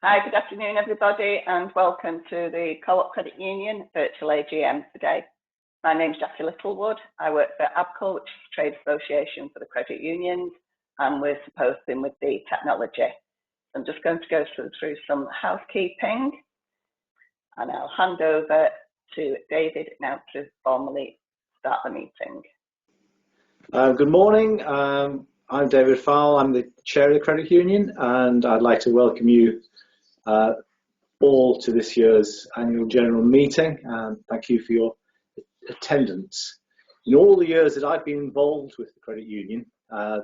Hi, good afternoon everybody, and welcome to the Co-op Credit Union Virtual AGM today. My name is Jackie Littlewood. I work for ABCL, which is the Trade Association for the Credit Unions, and we're supporting with the technology. I'm just going to go through some housekeeping, and I'll hand over to David now to formally start the meeting. Good morning. I'm David Fowle. I'm the Chair of the Credit Union, and I'd like to welcome you all to this year's annual general meeting, and thank you for your attendance. In all the years that I've been involved with the Credit Union,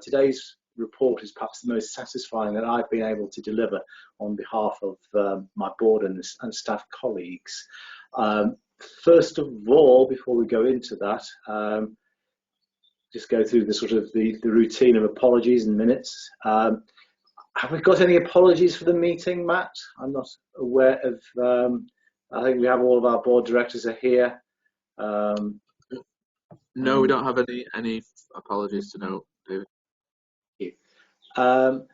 today's report is perhaps the most satisfying that I've been able to deliver on behalf of my board and staff colleagues. First of all, before we go into that, just go through the routine of apologies and minutes. Have we got any apologies for the meeting, Matt? I'm not aware of. I think we have all of our board directors are here. No, we don't have any apologies to note, David. Thank you.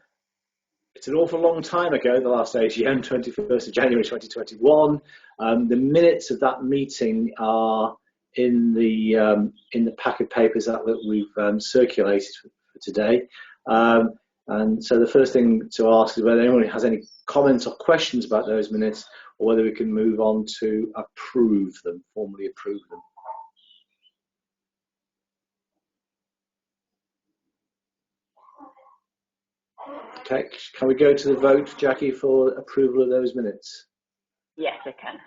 It's an awful long time ago, the last AGM, 21st of January 2021. The minutes of that meeting are in the pack of papers that we've circulated for today. And so the first thing to ask is whether anyone has any comments or questions about those minutes, or whether we can move on to formally approve them. Okay, can we go to the vote, Jackie, for approval of those minutes? Yes, I can.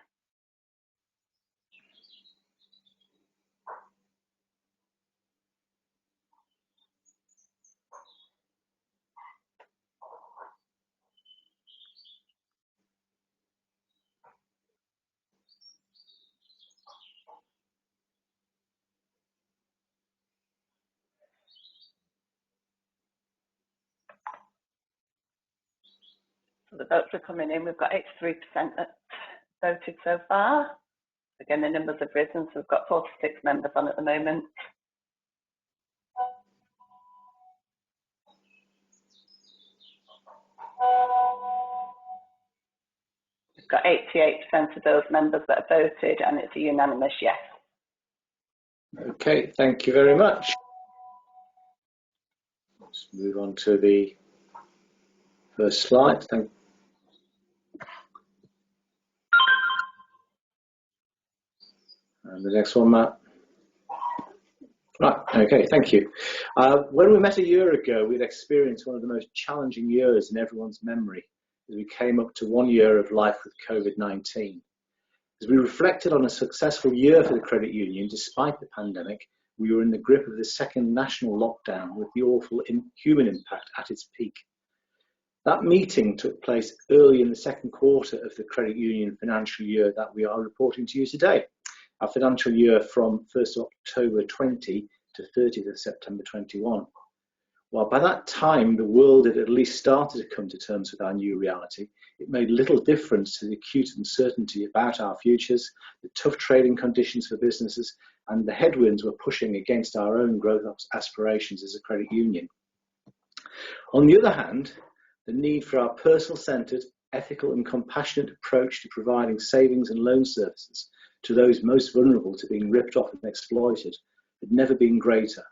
So the votes are coming in. We've got 83% that voted so far. Again, the numbers have risen, so we've got 46 members on at the moment. We've got 88% of those members that have voted, and it's a unanimous yes. Okay, thank you very much. Let's move on to the first slide. And the next one, Matt. Right, okay, thank you. When we met a year ago, we'd experienced one of the most challenging years in everyone's memory as we came up to 1 year of life with COVID-19. As we reflected on a successful year for the credit union, despite the pandemic, we were in the grip of the second national lockdown with the awful human impact at its peak. That meeting took place early in the second quarter of the credit union financial year that we are reporting to you today. Our financial year from 1st of October 20 to 30th of September 21. While by that time the world had at least started to come to terms with our new reality, it made little difference to the acute uncertainty about our futures, the tough trading conditions for businesses, and the headwinds we're pushing against our own growth aspirations as a credit union. On the other hand, the need for our personal-centred, ethical and compassionate approach to providing savings and loan services to those most vulnerable to being ripped off and exploited had never been greater.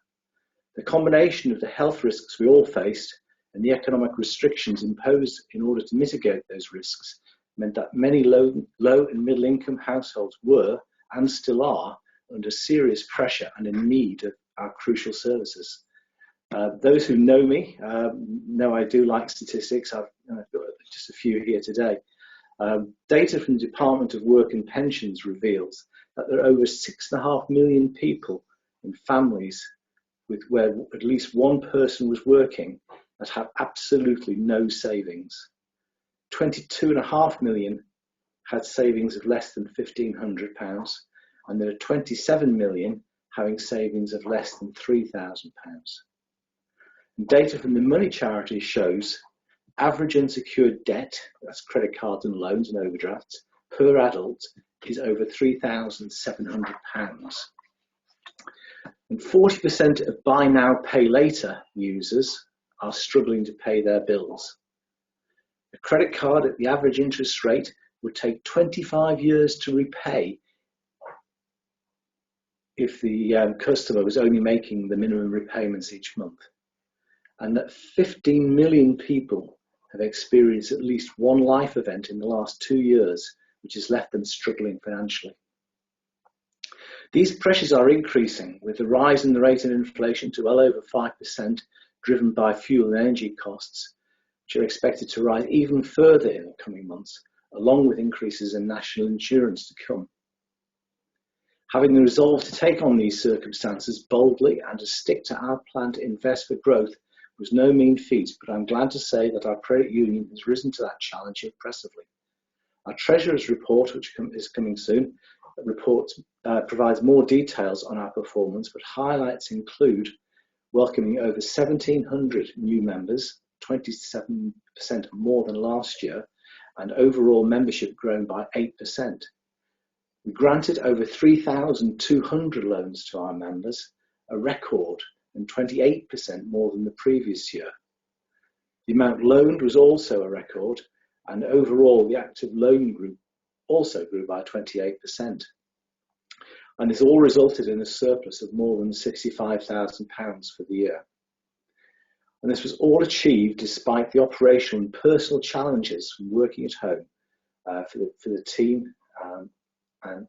The combination of the health risks we all faced and the economic restrictions imposed in order to mitigate those risks meant that many low and middle income households were, and still are, under serious pressure and in need of our crucial services. Those who know me know I do like statistics. I've got just a few here today. Data from the Department of Work and Pensions reveals that there are over 6.5 million people in families where at least one person was working that have absolutely no savings. 22.5 million had savings of less than £1,500, and there are 27 million having savings of less than £3,000. Data from the Money Charity shows average unsecured debt, that's credit cards and loans and overdrafts, per adult is over £3,700. And 40% of buy now, pay later users are struggling to pay their bills. A credit card at the average interest rate would take 25 years to repay if the customer was only making the minimum repayments each month. And that 15 million people have experienced at least one life event in the last 2 years, which has left them struggling financially. These pressures are increasing with the rise in the rate of inflation to well over 5%, driven by fuel and energy costs, which are expected to rise even further in the coming months, along with increases in national insurance to come. Having the resolve to take on these circumstances boldly and to stick to our plan to invest for growth was no mean feat, but I'm glad to say that our credit union has risen to that challenge impressively. Our Treasurer's report, which is coming soon, provides more details on our performance, but highlights include welcoming over 1,700 new members, 27% more than last year, and overall membership grown by 8%. We granted over 3,200 loans to our members, a record, and 28% more than the previous year. The amount loaned was also a record, and overall the active loan group also grew by 28%. And this all resulted in a surplus of more than £65,000 for the year. And this was all achieved despite the operational and personal challenges from working at home for the team. And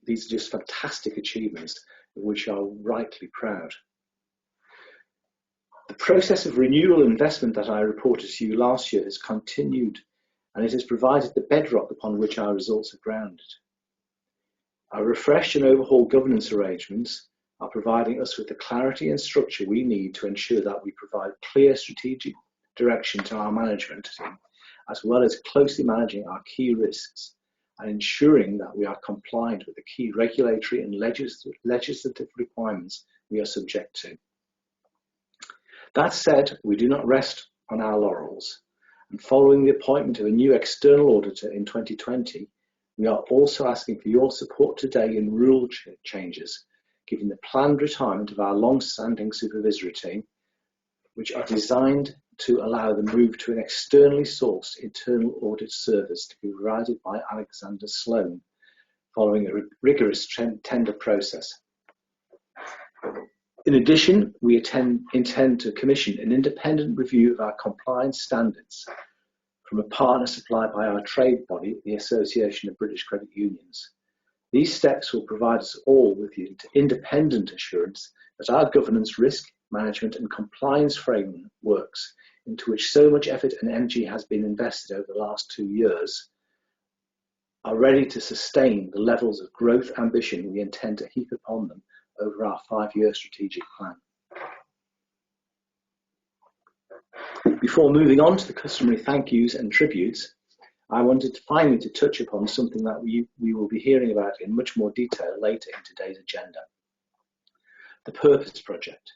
these are just fantastic achievements of which I'm rightly proud. The process of renewal investment that I reported to you last year has continued, and it has provided the bedrock upon which our results are grounded. Our refreshed and overhauled governance arrangements are providing us with the clarity and structure we need to ensure that we provide clear strategic direction to our management team, as well as closely managing our key risks and ensuring that we are compliant with the key regulatory and legislative requirements we are subject to. That said, we do not rest on our laurels, and following the appointment of a new external auditor in 2020, we are also asking for your support today in rule changes, given the planned retirement of our long-standing supervisory team, which are designed to allow the move to an externally sourced internal audit service to be provided by Alexander Sloan, following a rigorous tender process. In addition, we intend to commission an independent review of our compliance standards from a partner supplied by our trade body, the Association of British Credit Unions. These steps will provide us all with the independent assurance that our governance, risk management and compliance frameworks, into which so much effort and energy has been invested over the last 2 years, are ready to sustain the levels of growth ambition we intend to heap upon them over our 5-year strategic plan. Before moving on to the customary thank yous and tributes, I wanted finally to touch upon something that we will be hearing about in much more detail later in today's agenda: the Purpose Project.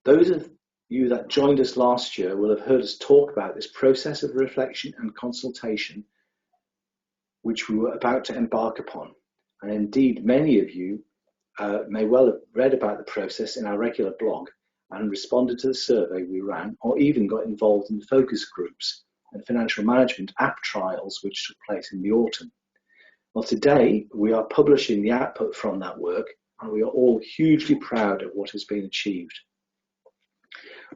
Those of you that joined us last year will have heard us talk about this process of reflection and consultation which we were about to embark upon. And indeed, many of you may well have read about the process in our regular blog and responded to the survey we ran, or even got involved in focus groups and financial management app trials which took place in the autumn. Well, today we are publishing the output from that work, and we are all hugely proud of what has been achieved.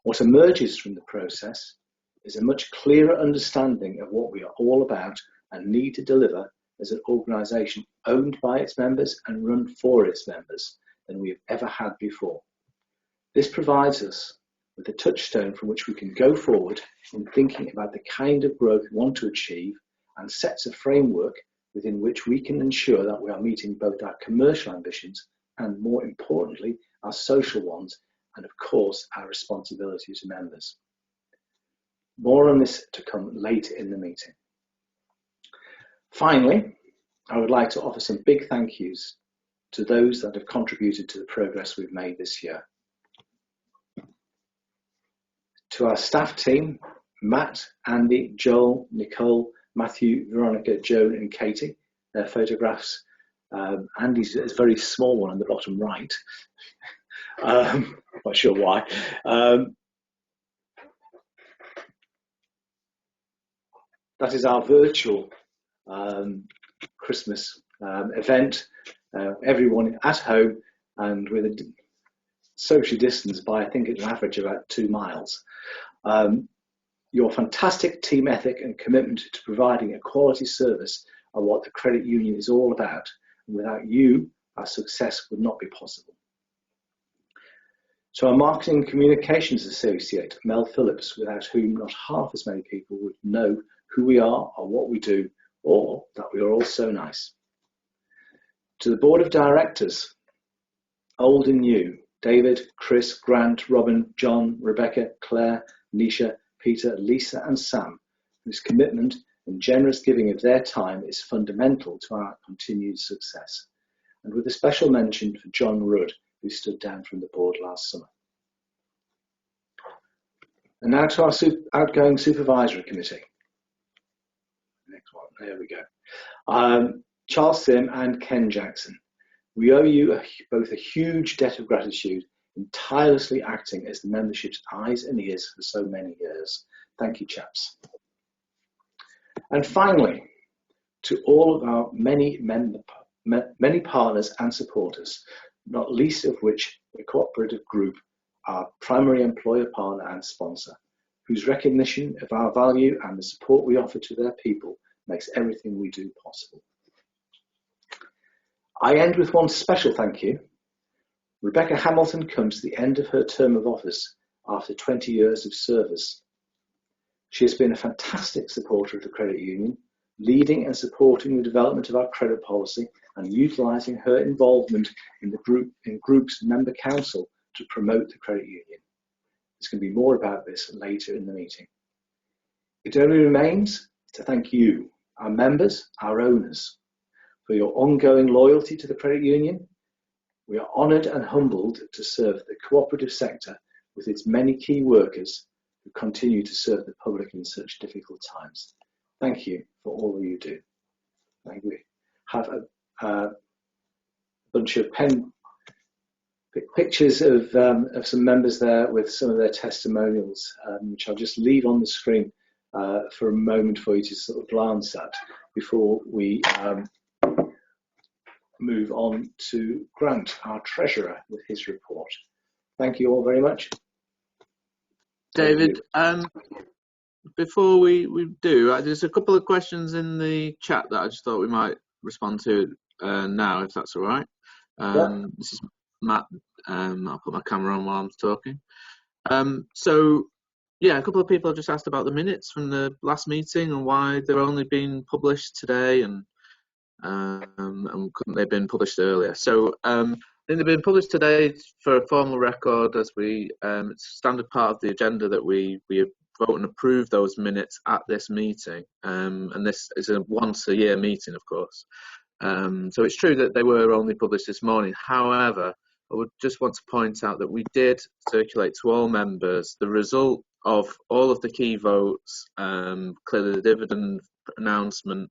What emerges from the process is a much clearer understanding of what we are all about and need to deliver as an organisation owned by its members and run for its members than we have ever had before. This provides us with a touchstone from which we can go forward in thinking about the kind of growth we want to achieve, and sets a framework within which we can ensure that we are meeting both our commercial ambitions and, more importantly, our social ones, and of course our responsibility to members. More on this to come later in the meeting. Finally, I would like to offer some big thank yous to those that have contributed to the progress we've made this year. To our staff team, Matt, Andy, Joel, Nicole, Matthew, Veronica, Joan and Katie, their photographs. Andy's is a very small one on the bottom right. Not sure why. That is our virtual Christmas event. Everyone at home and with a social distance by, I think, an average of about 2 miles. Your fantastic team ethic and commitment to providing a quality service are what the credit union is all about. And without you, our success would not be possible. To our marketing and communications associate, Mel Phillips, without whom not half as many people would know who we are or what we do, or that we are all so nice. To the board of directors, old and new, David, Chris, Grant, Robin, John, Rebecca, Claire, Nisha, Peter, Lisa and Sam, whose commitment and generous giving of their time is fundamental to our continued success. And with a special mention for John Rudd, who stood down from the board last summer. And now to our outgoing supervisory committee. Next one, there we go. Charles Sim and Ken Jackson. We owe you both a huge debt of gratitude in tirelessly acting as the membership's eyes and ears for so many years. Thank you, chaps. And finally, to all of our many partners and supporters, not least of which the cooperative group, our primary employer partner and sponsor, whose recognition of our value and the support we offer to their people makes everything we do possible. I end with one special thank you. Rebecca Hamilton comes to the end of her term of office after 20 years of service. She has been a fantastic supporter of the credit union, leading and supporting the development of our credit policy and utilising her involvement in the group's member council to promote the credit union. There's going to be more about this later in the meeting. It only remains to thank you, our members, our owners, for your ongoing loyalty to the credit union. We are honoured and humbled to serve the cooperative sector with its many key workers who continue to serve the public in such difficult times. Thank you for all that you do. Thank you. Have a bunch of pictures of some members there with some of their testimonials, which I'll just leave on the screen for a moment for you to sort of glance at before we move on to Grant, our treasurer, with his report. Thank you all very much. David, before we do, there's a couple of questions in the chat that I just thought we might respond to now, if that's all right. Yeah. This is Matt. I'll put my camera on while I'm talking. So, yeah, a couple of people have just asked about the minutes from the last meeting and why they're only being published today and couldn't they have been published earlier. So I think they've been published today for a formal record as it's a standard part of the agenda that we vote and approve those minutes at this meeting. And this is a once-a-year meeting, of course. So it's true that they were only published this morning. However, I would just want to point out that we did circulate to all members the result of all of the key votes, clearly the dividend announcement,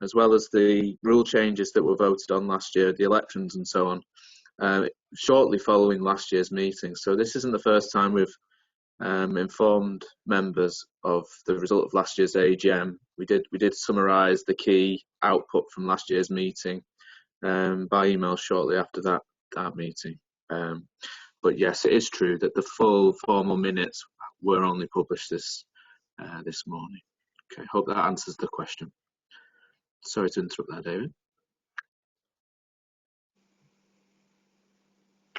as well as the rule changes that were voted on last year, the elections and so on, shortly following last year's meeting. So this isn't the first time we've informed members of the result of last year's AGM. We did summarise the key output from last year's meeting by email shortly after that meeting. But yes, it is true that the full formal minutes were only published this morning. Okay, hope that answers the question. Sorry to interrupt there, David.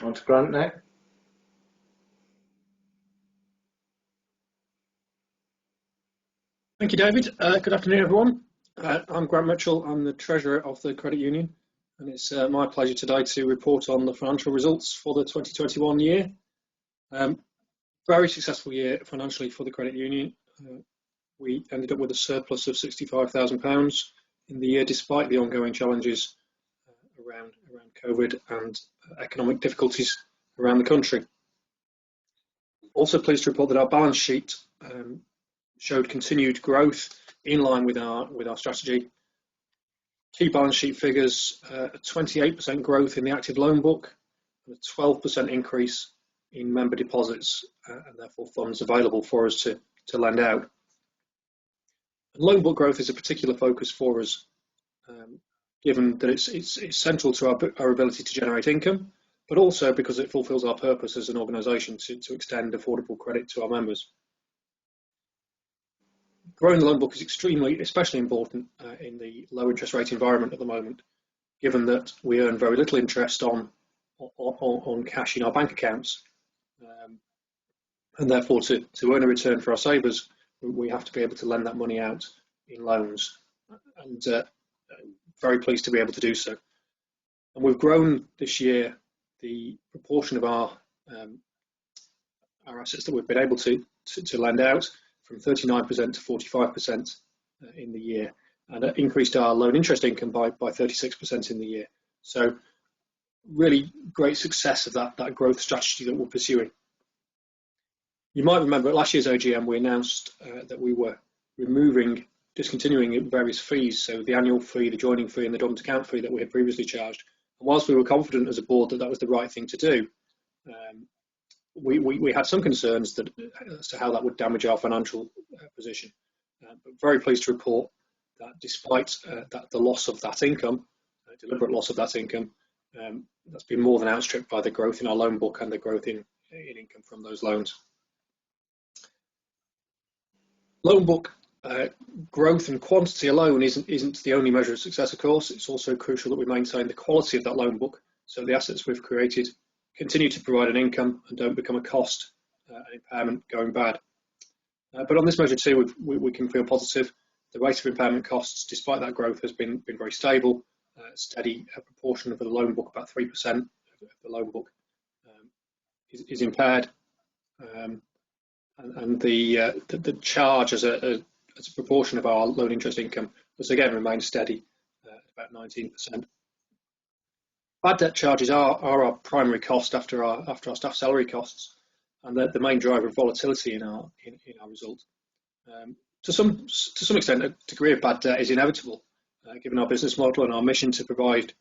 On to Grant now. Thank you, David. Good afternoon, everyone. I'm Grant Mitchell. I'm the Treasurer of the Credit Union, and it's my pleasure today to report on the financial results for the 2021 year. Very successful year financially for the Credit Union. We ended up with a surplus of £65,000 in the year, despite the ongoing challenges around COVID and economic difficulties around the country. Also pleased to report that our balance sheet showed continued growth in line with our strategy. Key balance sheet figures: a 28% growth in the active loan book, and a 12% increase in member deposits, and therefore funds available for us to lend out. Loan book growth is a particular focus for us, given that it's central to our ability to generate income, but also because it fulfills our purpose as an organisation to extend affordable credit to our members. Growing the loan book is especially important in the low interest rate environment at the moment, given that we earn very little interest on cash in our bank accounts, and therefore to earn a return for our savers, we have to be able to lend that money out in loans, and very pleased to be able to do so. And we've grown this year the proportion of our assets that we've been able to lend out from 39% to 45% in the year, and increased our loan interest income by 36% in the year. So really great success of that growth strategy that we're pursuing. You might remember at last year's AGM we announced that we were discontinuing various fees, so the annual fee, the joining fee and the dormant account fee that we had previously charged. And whilst we were confident as a board that was the right thing to do, we had some concerns as to how that would damage our financial position. But very pleased to report that despite the loss of that income, deliberate loss of that income, that's been more than outstripped by the growth in our loan book and the growth in income from those loans. Loan book growth and quantity alone isn't the only measure of success, of course. It's also crucial that we maintain the quality of that loan book, so the assets we've created continue to provide an income and don't become a cost, an impairment going bad. But on this measure too, we can feel positive. The rate of impairment costs, despite that growth, has been very stable. Steady proportion of the loan book, about 3% of the loan book is impaired, and the charge as a proportion of our loan interest income has again remained steady at about 19%. Bad debt charges are our primary cost after our staff salary costs, and the main driver of volatility in our result. To some extent, a degree of bad debt is inevitable, given our business model and our mission to provide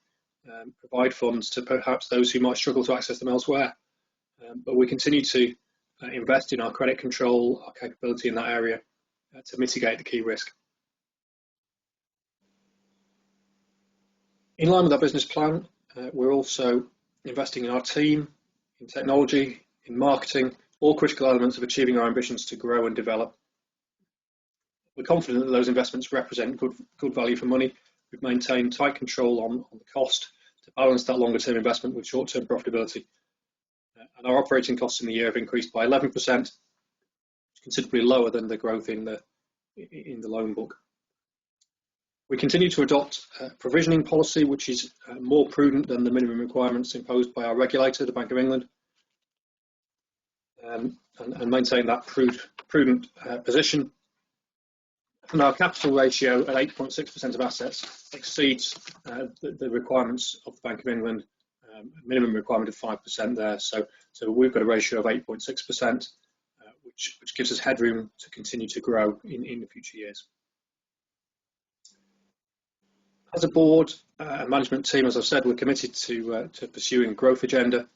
funds to perhaps those who might struggle to access them elsewhere. But we continue to invest in our credit control, our capability in that area to mitigate the key risk. In line with our business plan, we're also investing in our team, in technology, in marketing, all critical elements of achieving our ambitions to grow and develop. We're confident that those investments represent good value for money. We've maintained tight control on the cost to balance that longer term investment with short term profitability. And our operating costs in the year have increased by 11%, considerably lower than the growth in the loan book. We continue to adopt a provisioning policy which is more prudent than the minimum requirements imposed by our regulator, the Bank of England, and maintain that prudent position. And our capital ratio at 8.6% of assets exceeds the requirements of the Bank of England, minimum requirement of 5% there. So we've got a ratio of 8.6%, which gives us headroom to continue to grow in the future years. As a board and management team, as I've said, we're committed to pursuing a growth agenda.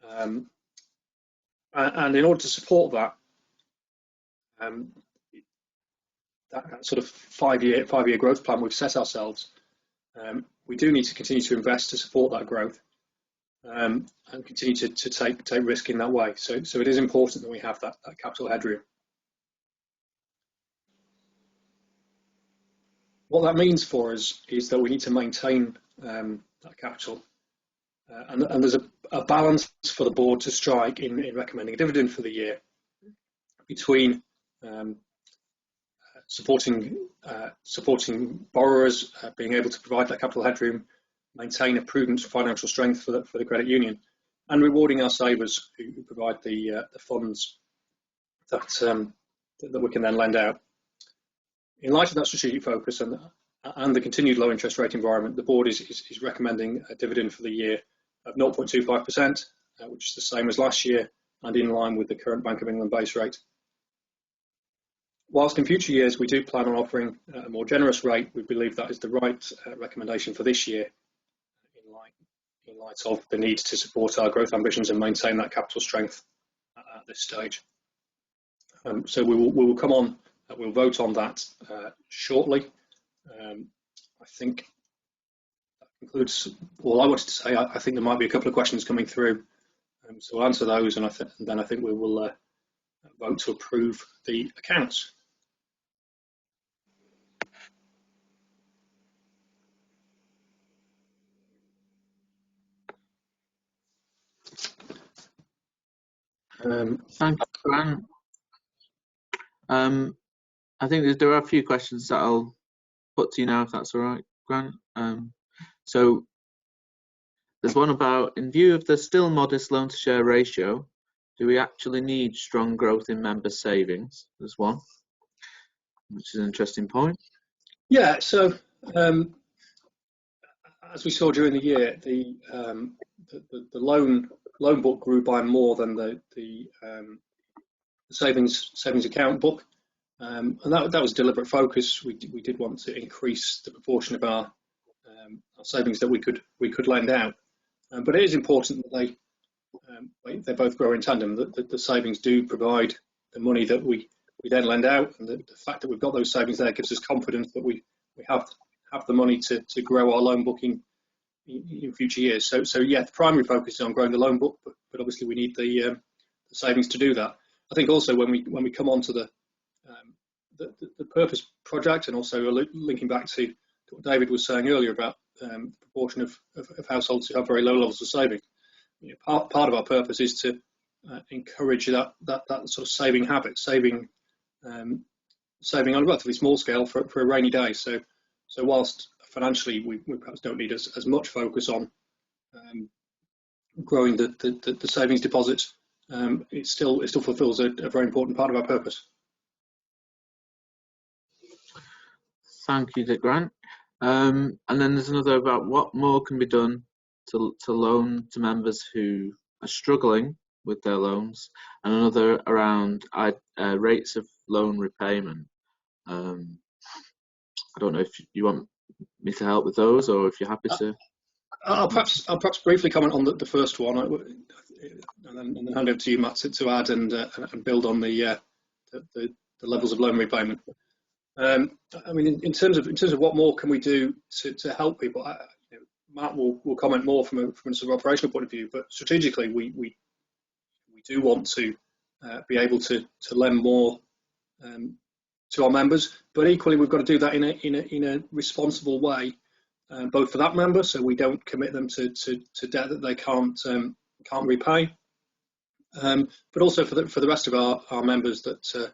And in order to support that, that sort of five-year growth plan we've set ourselves, we do need to continue to invest to support that growth, and continue to take risk in that way. So it is important that we have that capital headroom. What that means for us is that we need to maintain that capital, and there's a balance for the board to strike in recommending a dividend for the year between supporting borrowers, being able to provide that capital headroom, maintain a prudent financial strength for the credit union, and rewarding our savers who provide the funds that we can then lend out. In light of that strategic focus and the continued low interest rate environment, the board is recommending a dividend for the year of 0.25%, which is the same as last year and in line with the current Bank of England base rate. Whilst in future years we do plan on offering a more generous rate, we believe that is the right recommendation for this year in light of the need to support our growth ambitions and maintain that capital strength at this stage. So we will come on We'll vote on that shortly. I think that concludes all I wanted to say. I think there might be a couple of questions coming through, so we'll answer those, and then I think we will vote to approve the accounts. Thank you, Grant. I think there are a few questions that I'll put to you now, if that's all right, Grant. So there's one about, in view of the still modest loan to share ratio, do we actually need strong growth in member savings? There's one, which is an interesting point. Yeah, so as we saw during the year, the loan book grew by more than the savings account book, and that was a deliberate focus. We did want to increase the proportion of our savings that we could lend out, but it is important that they both grow in tandem. That the savings do provide the money that we then lend out, and the fact that we've got those savings there gives us confidence that we have the money to grow our loan booking in future years. So yeah, the primary focus is on growing the loan book, but obviously we need the savings to do that. I think also when we come on to the purpose project, and also linking back to what David was saying earlier about the proportion of households who have very low levels of saving. You know, part of our purpose is to encourage that sort of saving habit, saving on a relatively small scale for a rainy day. So whilst financially we perhaps don't need as much focus on growing the savings deposits, it still fulfills a very important part of our purpose. Thank you, Grant. And then there's another about what more can be done to loan to members who are struggling with their loans, and another around rates of loan repayment. I don't know if you want me to help with those, or if you're happy to. I'll perhaps briefly comment on the first one, and then hand over to you, Matt, to add and build on the levels of loan repayment. I mean, in terms of what more can we do to help people, Matt will comment more from a sort of operational point of view, but strategically we do want to be able to lend more to our members, but equally we've got to do that in a responsible way, both for that member, so we don't commit them to debt that they can't repay, but also for the rest of our members that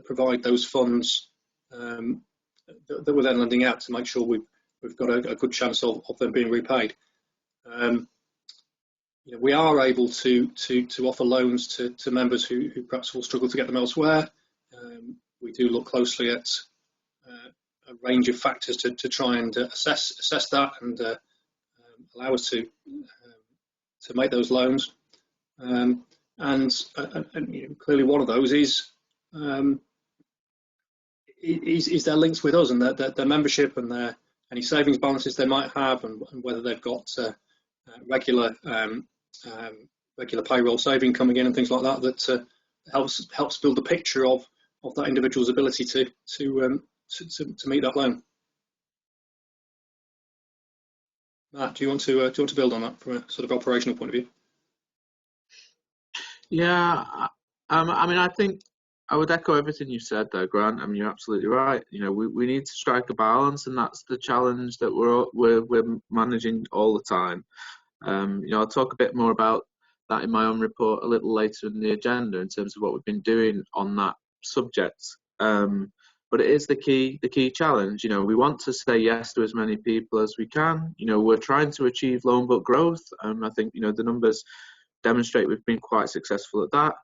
provide those funds that we're then lending out, to make sure we've got a good chance of them being repaid. We are able to offer loans to members who perhaps will struggle to get them elsewhere. We do look closely at a range of factors to try and assess that and allow us to make those loans. And clearly one of those is their links with us, and their membership, and any savings balances they might have, and whether they've got regular payroll saving coming in and things like that. That helps build a picture of that individual's ability to meet that loan. Matt, do you want to build on that from a sort of operational point of view? Yeah, I mean, I think I would echo everything you said there, Grant. I mean, you're absolutely right. We need to strike a balance, and that's the challenge that we're managing all the time. I'll talk a bit more about that in my own report a little later in the agenda in terms of what we've been doing on that subject. But it is the key challenge. We want to say yes to as many people as we can. We're trying to achieve loan book growth. I think the numbers demonstrate we've been quite successful at that.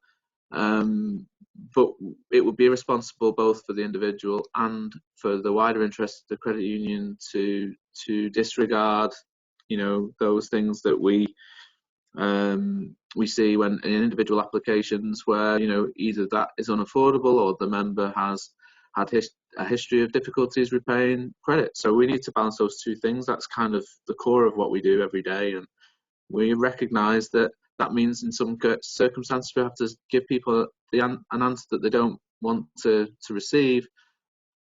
But it would be irresponsible both for the individual and for the wider interest of the credit union to disregard those things that we see when in individual applications where either that is unaffordable or the member has had a history of difficulties repaying credit. So we need to balance those two things. That's kind of the core of what we do every day, and we recognise that means in some circumstances we have to give people an answer that they don't want to receive,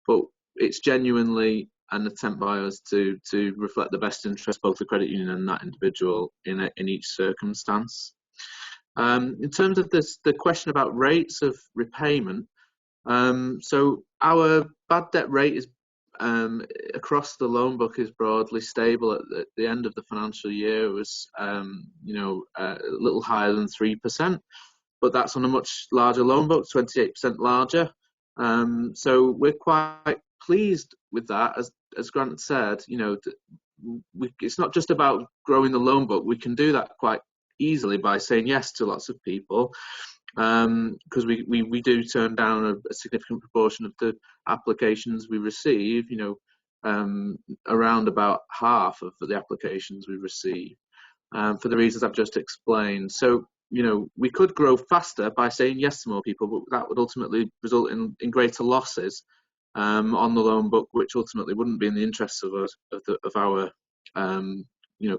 but it's genuinely an attempt by us to reflect the best interest both the credit union and that individual in each circumstance. In terms of the question about rates of repayment, so our bad debt rate is across the loan book is broadly stable. At the end of the financial year, it was a little higher than 3%, but that's on a much larger loan book, 28% larger. So we're quite pleased with that. As Grant said, it's not just about growing the loan book. We can do that quite easily by saying yes to lots of people, because we do turn down a significant proportion of the applications we receive. Around about half of the applications we receive, for the reasons I've just explained. So we could grow faster by saying yes to more people, but that would ultimately result in greater losses on the loan book, which ultimately wouldn't be in the interests of us, of our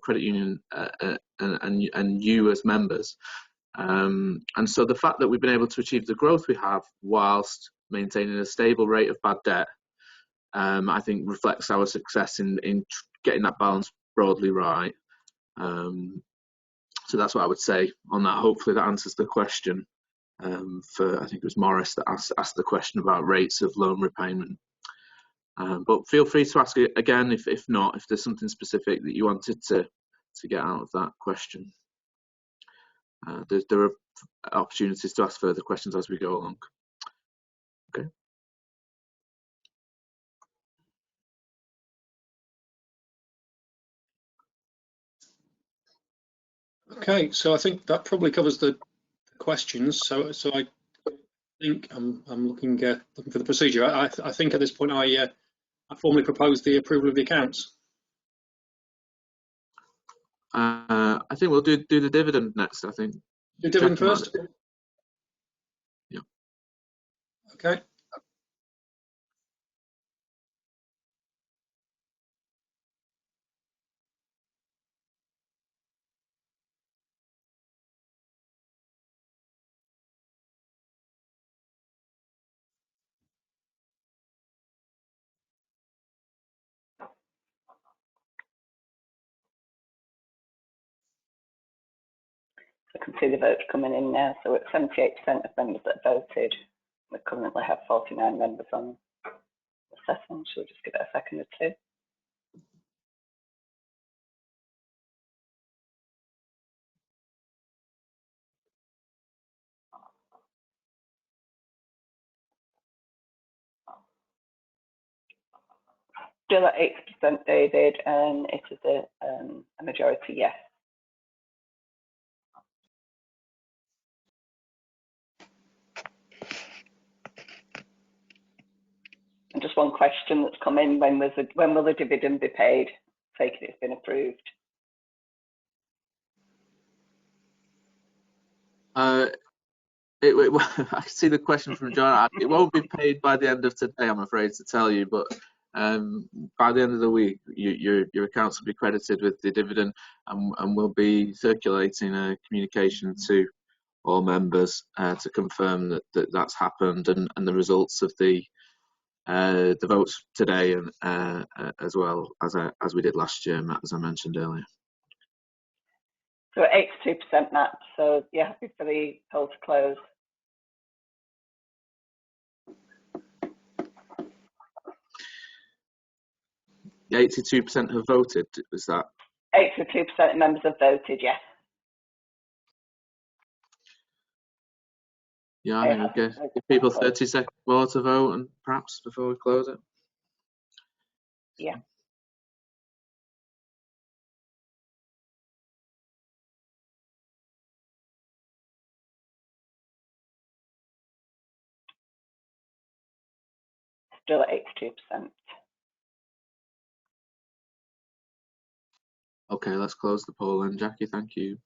credit union and you as members. And so the fact that we've been able to achieve the growth we have whilst maintaining a stable rate of bad debt, I think reflects our success in getting that balance broadly right. So that's what I would say on that. Hopefully that answers the question. I think it was Morris that asked the question about rates of loan repayment. But feel free to ask it again if not, if there's something specific that you wanted to get out of that question. There are opportunities to ask further questions as we go along. Okay. Okay, so I think that probably covers the questions. So I think I'm looking for the procedure. I think at this point I formally propose the approval of the accounts. I think we'll do the dividend next. I think. Do dividend first. Yeah. Okay. I can see the votes coming in now. So it's 78% of members that voted. We currently have 49 members on the session. So we'll just give it a second or two. Still at 80%, David, and it is a majority yes. And just one question that's come in: when will the dividend be paid? Taking it's been approved. I see the question from John. It won't be paid by the end of today, I'm afraid to tell you, but by the end of the week, your accounts will be credited with the dividend, and we'll be circulating a communication to all members to confirm that that's happened, and the results of the votes today, and as well as we did last year, Matt, as I mentioned earlier. So 82%, Matt. So you're happy for the poll to close? The 82% have voted. Was that? 82% of members have voted yes. Yeah, I think we give people 30 seconds more to vote, and perhaps before we close it. Yeah. Still at 82%. Okay, let's close the poll then, Jackie. Thank you.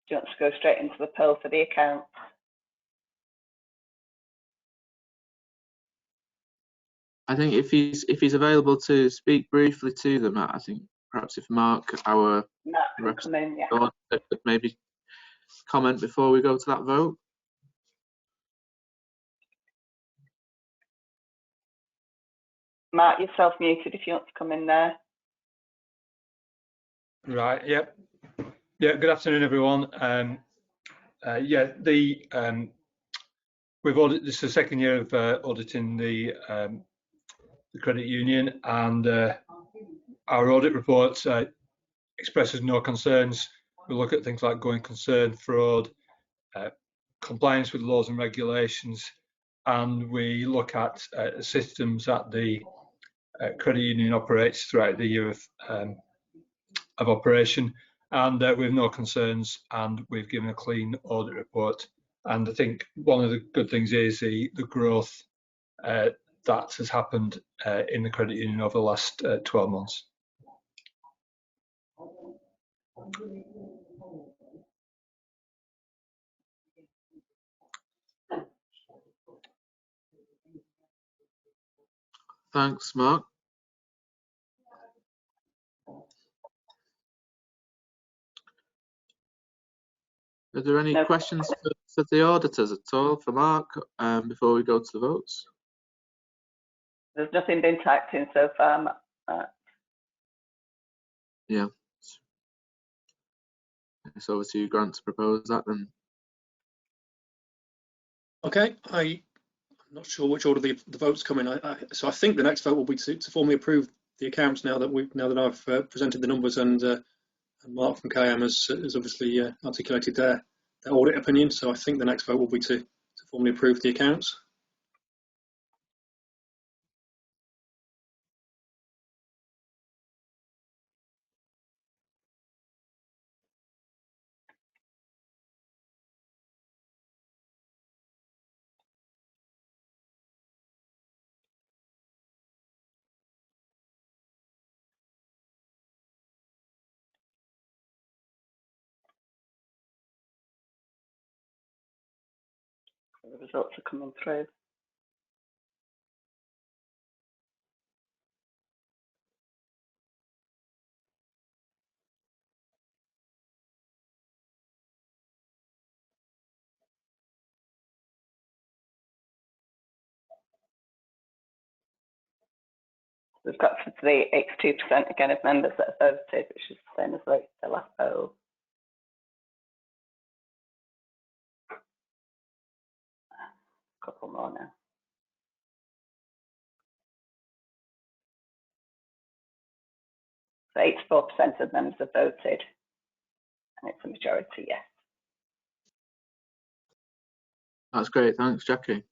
Do you want to go straight into the poll for the account? I think if he's available to speak briefly to them, I think perhaps if Mark, our Mark can come in, yeah. could maybe comment before we go to that vote. Mark, you're self-muted if you want to come in there. Right. Yep. Yeah. Good afternoon, everyone. Yeah. We've audited. This is the second year of auditing the credit union, and our audit report expresses no concerns. We look at things like going concern, fraud, compliance with laws and regulations, and we look at systems that the credit union operates throughout the year of operation, and we have no concerns, and we've given a clean audit report. And I think one of the good things is the growth that has happened in the credit union over the last 12 months. Thanks, Mark. Are there any questions for the auditors at all for Mark before we go to the votes? There's nothing been typed in so far. Yeah. It's over to you, Grant, to propose that then. Okay, I'm not sure which order the votes come in. So I think the next vote will be to formally approve the accounts now that I've presented the numbers, and Mark from KM has obviously articulated their audit opinion. So I think the next vote will be to formally approve the accounts. The results are coming through. We've got for the 82% again of members that have voted, which is the same as the last poll. A couple more now. So 84% of members have voted, and it's a majority yes. That's great. Thanks, Jackie.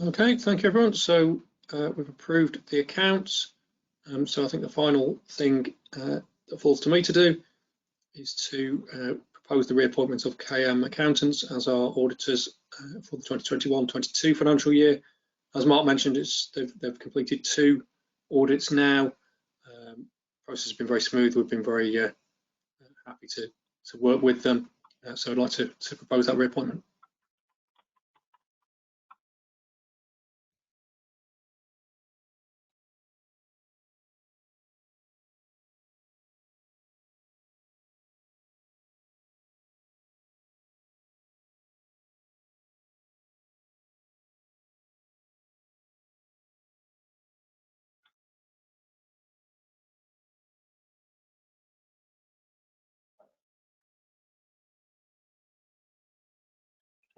Okay, thank you, everyone. So we've approved the accounts. So I think the final thing that falls to me to do is to propose the reappointment of KM Accountants as our auditors for the 2021-22 financial year. As Mark mentioned, they've completed 2 audits now. The process has been very smooth. We've been very happy to work with them. So I'd like to propose that reappointment.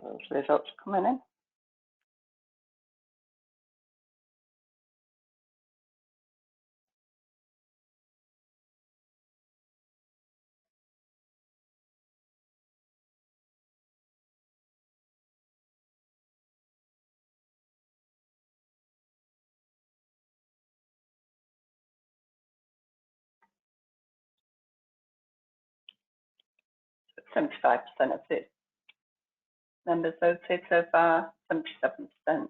So the results are coming in. So 75% of the members voted so far, 77%.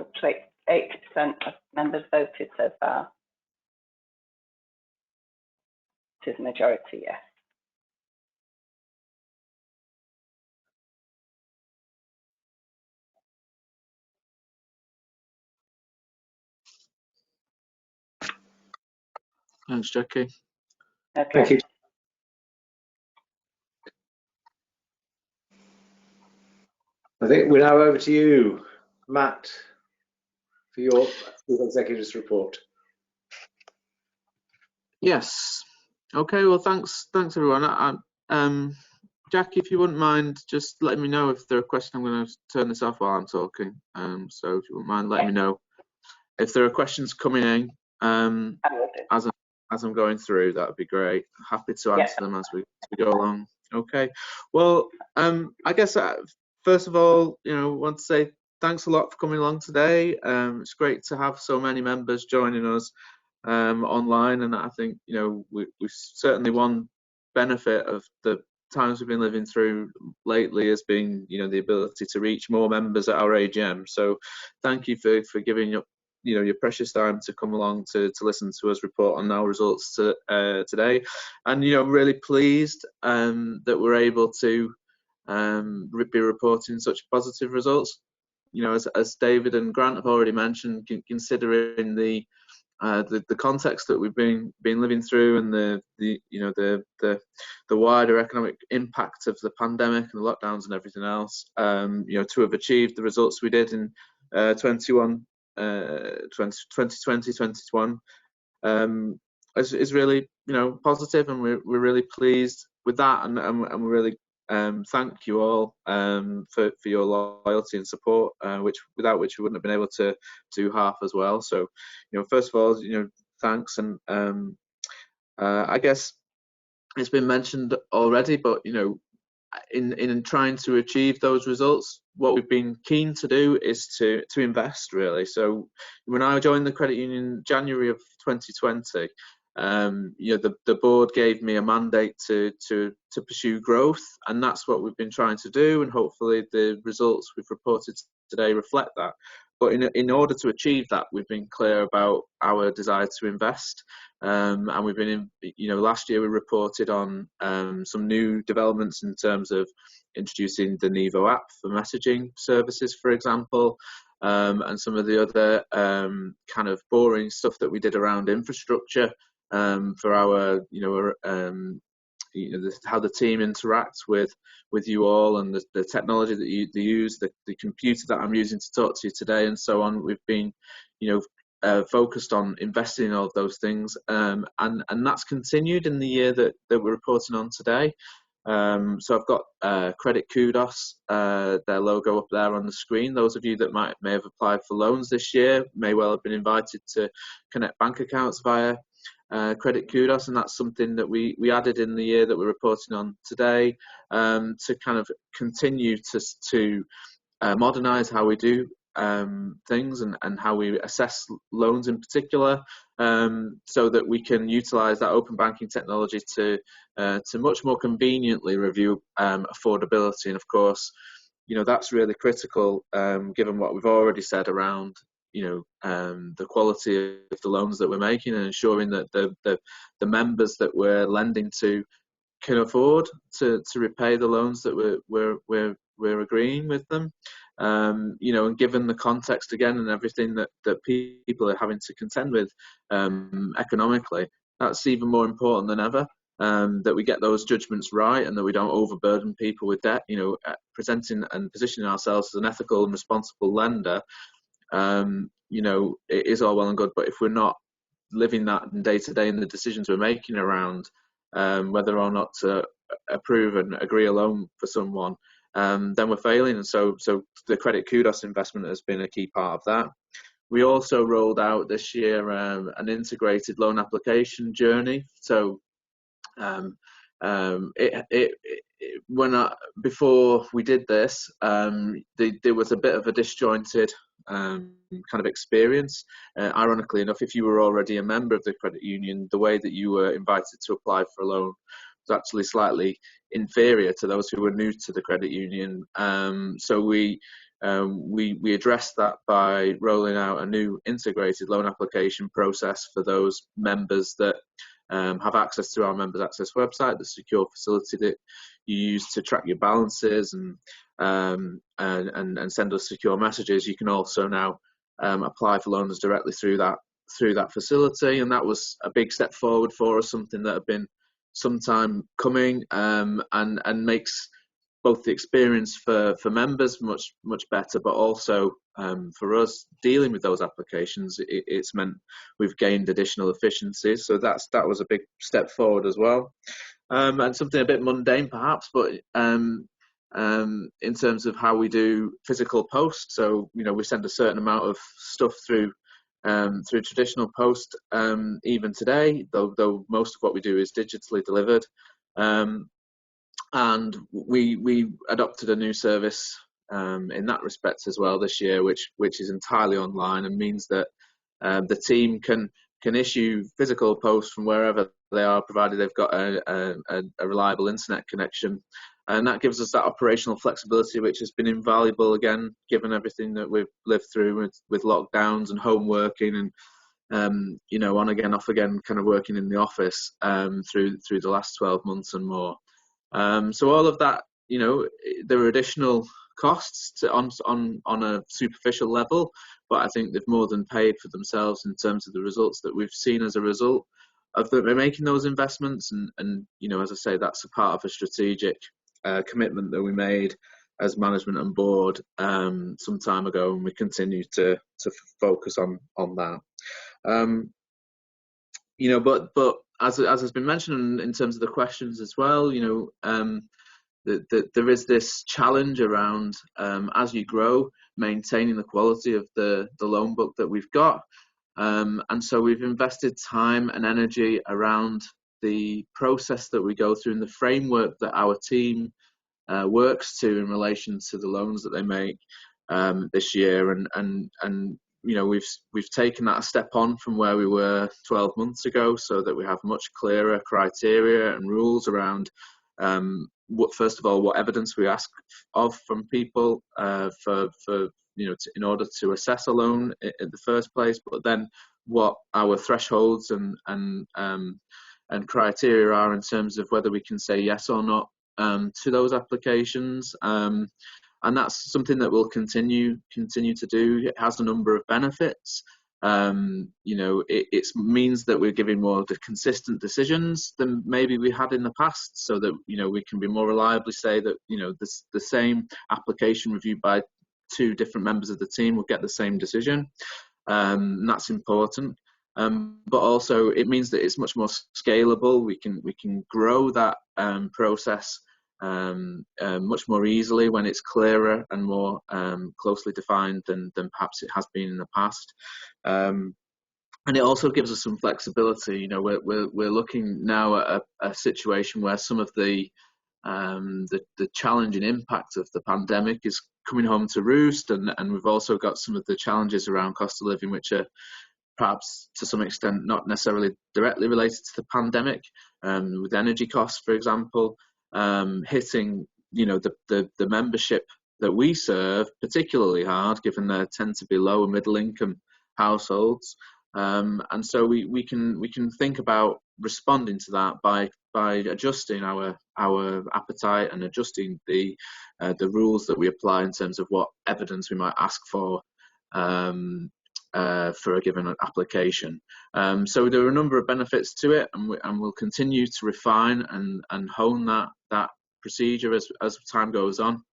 Up to 80% of members voted so far. It is a majority, yes. Thanks, Jackie. Okay. Thank you. I think we're now over to you, Matt, for your executives report. Yes. Okay. Well, thanks everyone. Jackie, if you wouldn't mind, just letting me know if there are questions. I'm going to turn this off while I'm talking. So if you wouldn't mind letting me know if there are questions coming in as I'm going through, that would be great. Happy to answer them as we go along. Okay. Well, I guess first of all, I want to say thanks a lot for coming along today. It's great to have so many members joining us online, and I think we've certainly one benefit of the times we've been living through lately has been the ability to reach more members at our AGM. So thank you for giving up your precious time to come along to listen to us report on our results today, and really pleased that we're able to be reporting such positive results. As David and Grant have already mentioned, considering the context that we've been living through, and the wider economic impact of the pandemic and the lockdowns and everything else, to have achieved the results we did in 2020, 2021 is really positive, and we're really pleased with that, and we really thank you all for your loyalty and support, without which we wouldn't have been able to do half as well. So first of all, thanks, and I guess it's been mentioned already, but in trying to achieve those results, what we've been keen to do is to invest, really. So when I joined the credit union January of 2020, the board gave me a mandate to pursue growth, and that's what we've been trying to do, and hopefully the results we've reported today reflect that. But in order to achieve that, we've been clear about our desire to invest, and we've been last year we reported on some new developments in terms of introducing the Nevo app for messaging services, for example, and some of the other kind of boring stuff that we did around infrastructure for our how the team interacts with you all, and the technology that you use, the computer that I'm using to talk to you today, and so on. We've been focused on investing in all of those things, and that's continued in the year that we're reporting on today. So I've got Credit Kudos, their logo up there on the screen. Those of you that may have applied for loans this year may well have been invited to connect bank accounts via Credit Kudos, and that's something that we added in the year that we're reporting on today, to kind of continue to modernise how we do things, and how we assess loans in particular, so that we can utilise that open banking technology to much more conveniently review affordability. And of course, that's really critical, given what we've already said around the quality of the loans that we're making, and ensuring that the members that we're lending to can afford to repay the loans that we're agreeing with them. And given the context again and everything that people are having to contend with economically, that's even more important than ever, that we get those judgments right, and that we don't overburden people with debt. Presenting and positioning ourselves as an ethical and responsible lender, it is all well and good, but if we're not living that day to day in the decisions we're making around whether or not to approve and agree a loan for someone, then we're failing. And so the Credit Kudos investment has been a key part of that. We also rolled out this year an integrated loan application journey. So before we did this, there was a bit of a disjointed kind of experience. Ironically enough, if you were already a member of the credit union, the way that you were invited to apply for a loan was actually slightly inferior to those who were new to the credit union. So we we addressed that by rolling out a new integrated loan application process for those members that have access to our Members Access website, the secure facility that you use to track your balances and send us secure messages. You can also now apply for loans directly through that facility, and that was a big step forward for us, something that had been some time coming, and makes both the experience for members much better, but also for us dealing with those applications, it's meant we've gained additional efficiencies. So that was a big step forward as well, and something a bit mundane perhaps, but in terms of how we do physical post. So we send a certain amount of stuff through traditional post even today, though most of what we do is digitally delivered. And we adopted a new service in that respect as well this year, which is entirely online and means that the team can issue physical posts from wherever they are, provided they've got a reliable internet connection. And that gives us that operational flexibility, which has been invaluable, again, given everything that we've lived through with lockdowns and home working and on again, off again, kind of working in the office through the last 12 months and more. So all of that, there are additional costs on a superficial level, but I think they've more than paid for themselves in terms of the results that we've seen as a result of making those investments. And as I say, that's a part of a strategic commitment that we made as management and board some time ago, and we continue to focus on that. But as has been mentioned in terms of the questions as well, there is this challenge around as you grow, maintaining the quality of the loan book that we've got, and so we've invested time and energy around the process that we go through and the framework that our team works to in relation to the loans that they make this year, and we've taken that a step on from where we were 12 months ago, so that we have much clearer criteria and rules around first of all, what evidence we ask of from people in order to assess a loan in the first place, but then what our thresholds and criteria are in terms of whether we can say yes or not to those applications. And that's something that we'll continue to do. It has a number of benefits. It means that we're giving more consistent decisions than maybe we had in the past, so that we can be more reliably say that the same application reviewed by two different members of the team will get the same decision, and that's important. But also it means that it's much more scalable. We can grow that process much more easily when it's clearer and more closely defined than perhaps it has been in the past. And it also gives us some flexibility. We're looking now at a situation where some of the challenging impact of the pandemic is coming home to roost, and we've also got some of the challenges around cost of living, which are perhaps to some extent not necessarily directly related to the pandemic, with energy costs, for example, hitting the membership that we serve particularly hard, given they tend to be lower middle income households, and so we can think about responding to that by adjusting our appetite and adjusting the rules that we apply in terms of what evidence we might ask for a given application. So there are a number of benefits to it, and we'll continue to refine and hone that procedure as time goes on.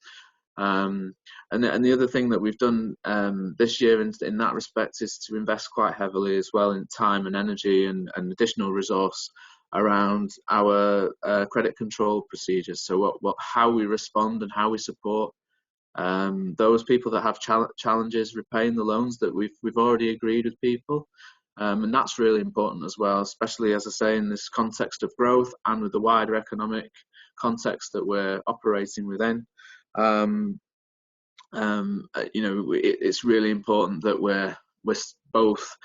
And the other thing that we've done this year in that respect is to invest quite heavily as well in time and energy and additional resource around our credit control procedures. So how we respond and how we support those people that have challenges repaying the loans that we've already agreed with people, and that's really important as well, especially, as I say, in this context of growth and with the wider economic context that we're operating within. It's really important that we're both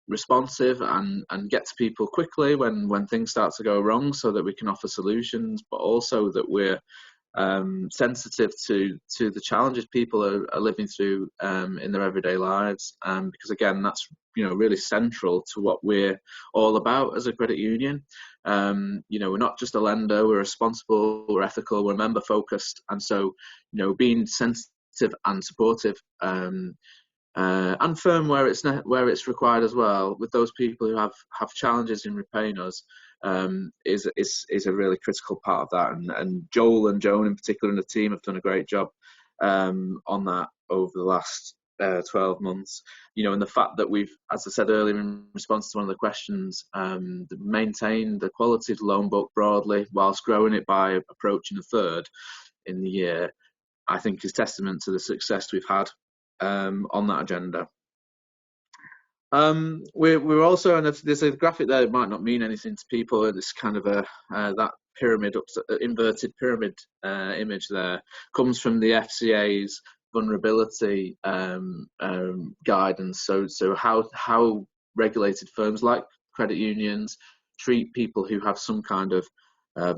responsive and get to people quickly when things start to go wrong, so that we can offer solutions, but also that we're sensitive to the challenges people are living through in their everyday lives, because again, that's really central to what we're all about as a credit union. We're not just a lender, we're responsible, we're ethical, we're member focused, and so being sensitive and supportive and firm where it's required as well with those people who have challenges in repaying us is a really critical part of that, and Joel and Joan in particular and the team have done a great job on that over the last 12 months. And the fact that we've, as I said earlier in response to one of the questions, maintained the quality of the loan book broadly whilst growing it by approaching a third in the year, I think is testament to the success we've had on that agenda. We're also, and there's a graphic there that might not mean anything to people. It's kind of that pyramid, inverted pyramid image there comes from the FCA's vulnerability guidance. So how regulated firms like credit unions treat people who have some kind of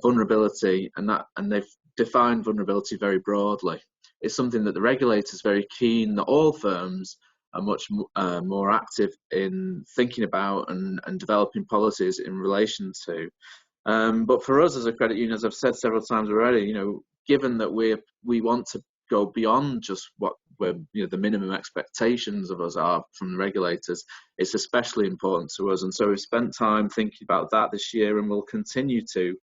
vulnerability, and they've defined vulnerability very broadly. It's something that the regulator is very keen that all firms are much more active in thinking about and developing policies in relation to. But for us as a credit union, as I've said several times already, given that we want to go beyond just what the minimum expectations of us are from the regulators, it's especially important to us. And so we've spent time thinking about that this year, and we'll continue to.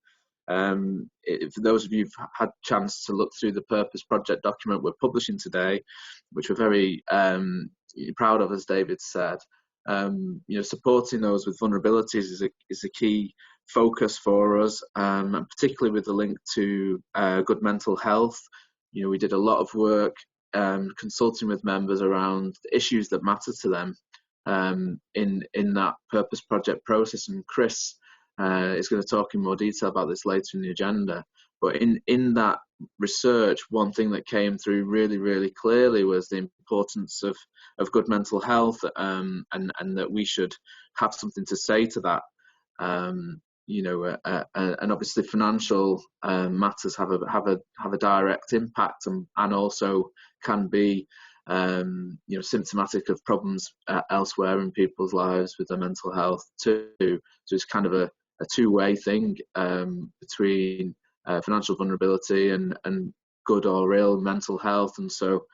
For those of you who've had a chance to look through the purpose project document we're publishing today, which we're very proud of, as David said, supporting those with vulnerabilities is a key focus for us, and particularly with the link to good mental health. We did a lot of work consulting with members around the issues that matter to them in that purpose project process, and Chris is going to talk in more detail about this later in the agenda. But in that research, one thing that came through really, really clearly was the importance of good mental health, and that we should have something to say to that. And obviously financial matters have a direct impact, and also can be symptomatic of problems elsewhere in people's lives with their mental health too. So it's kind of a two-way thing between financial vulnerability and good or real mental health. And so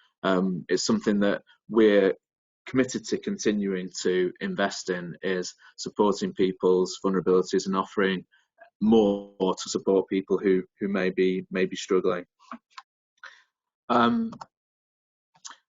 it's something that we're committed to continuing to invest in, is supporting people's vulnerabilities and offering more to support people who may be struggling.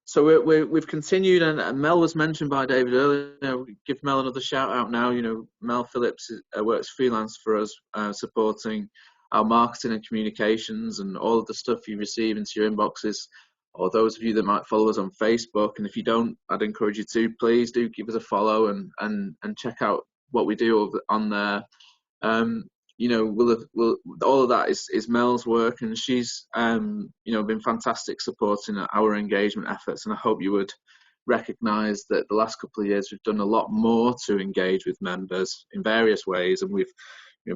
So we've continued, and Mel was mentioned by David earlier. Give Mel another shout out now. Mel Phillips works freelance for us, supporting our marketing and communications and all of the stuff you receive into your inboxes, or those of you that might follow us on Facebook. And if you don't, I'd encourage you to. Please do give us a follow and check out what we do on there. All of that is Mel's work, and she's been fantastic supporting our engagement efforts. And I hope you would recognise that the last couple of years we've done a lot more to engage with members in various ways, and we've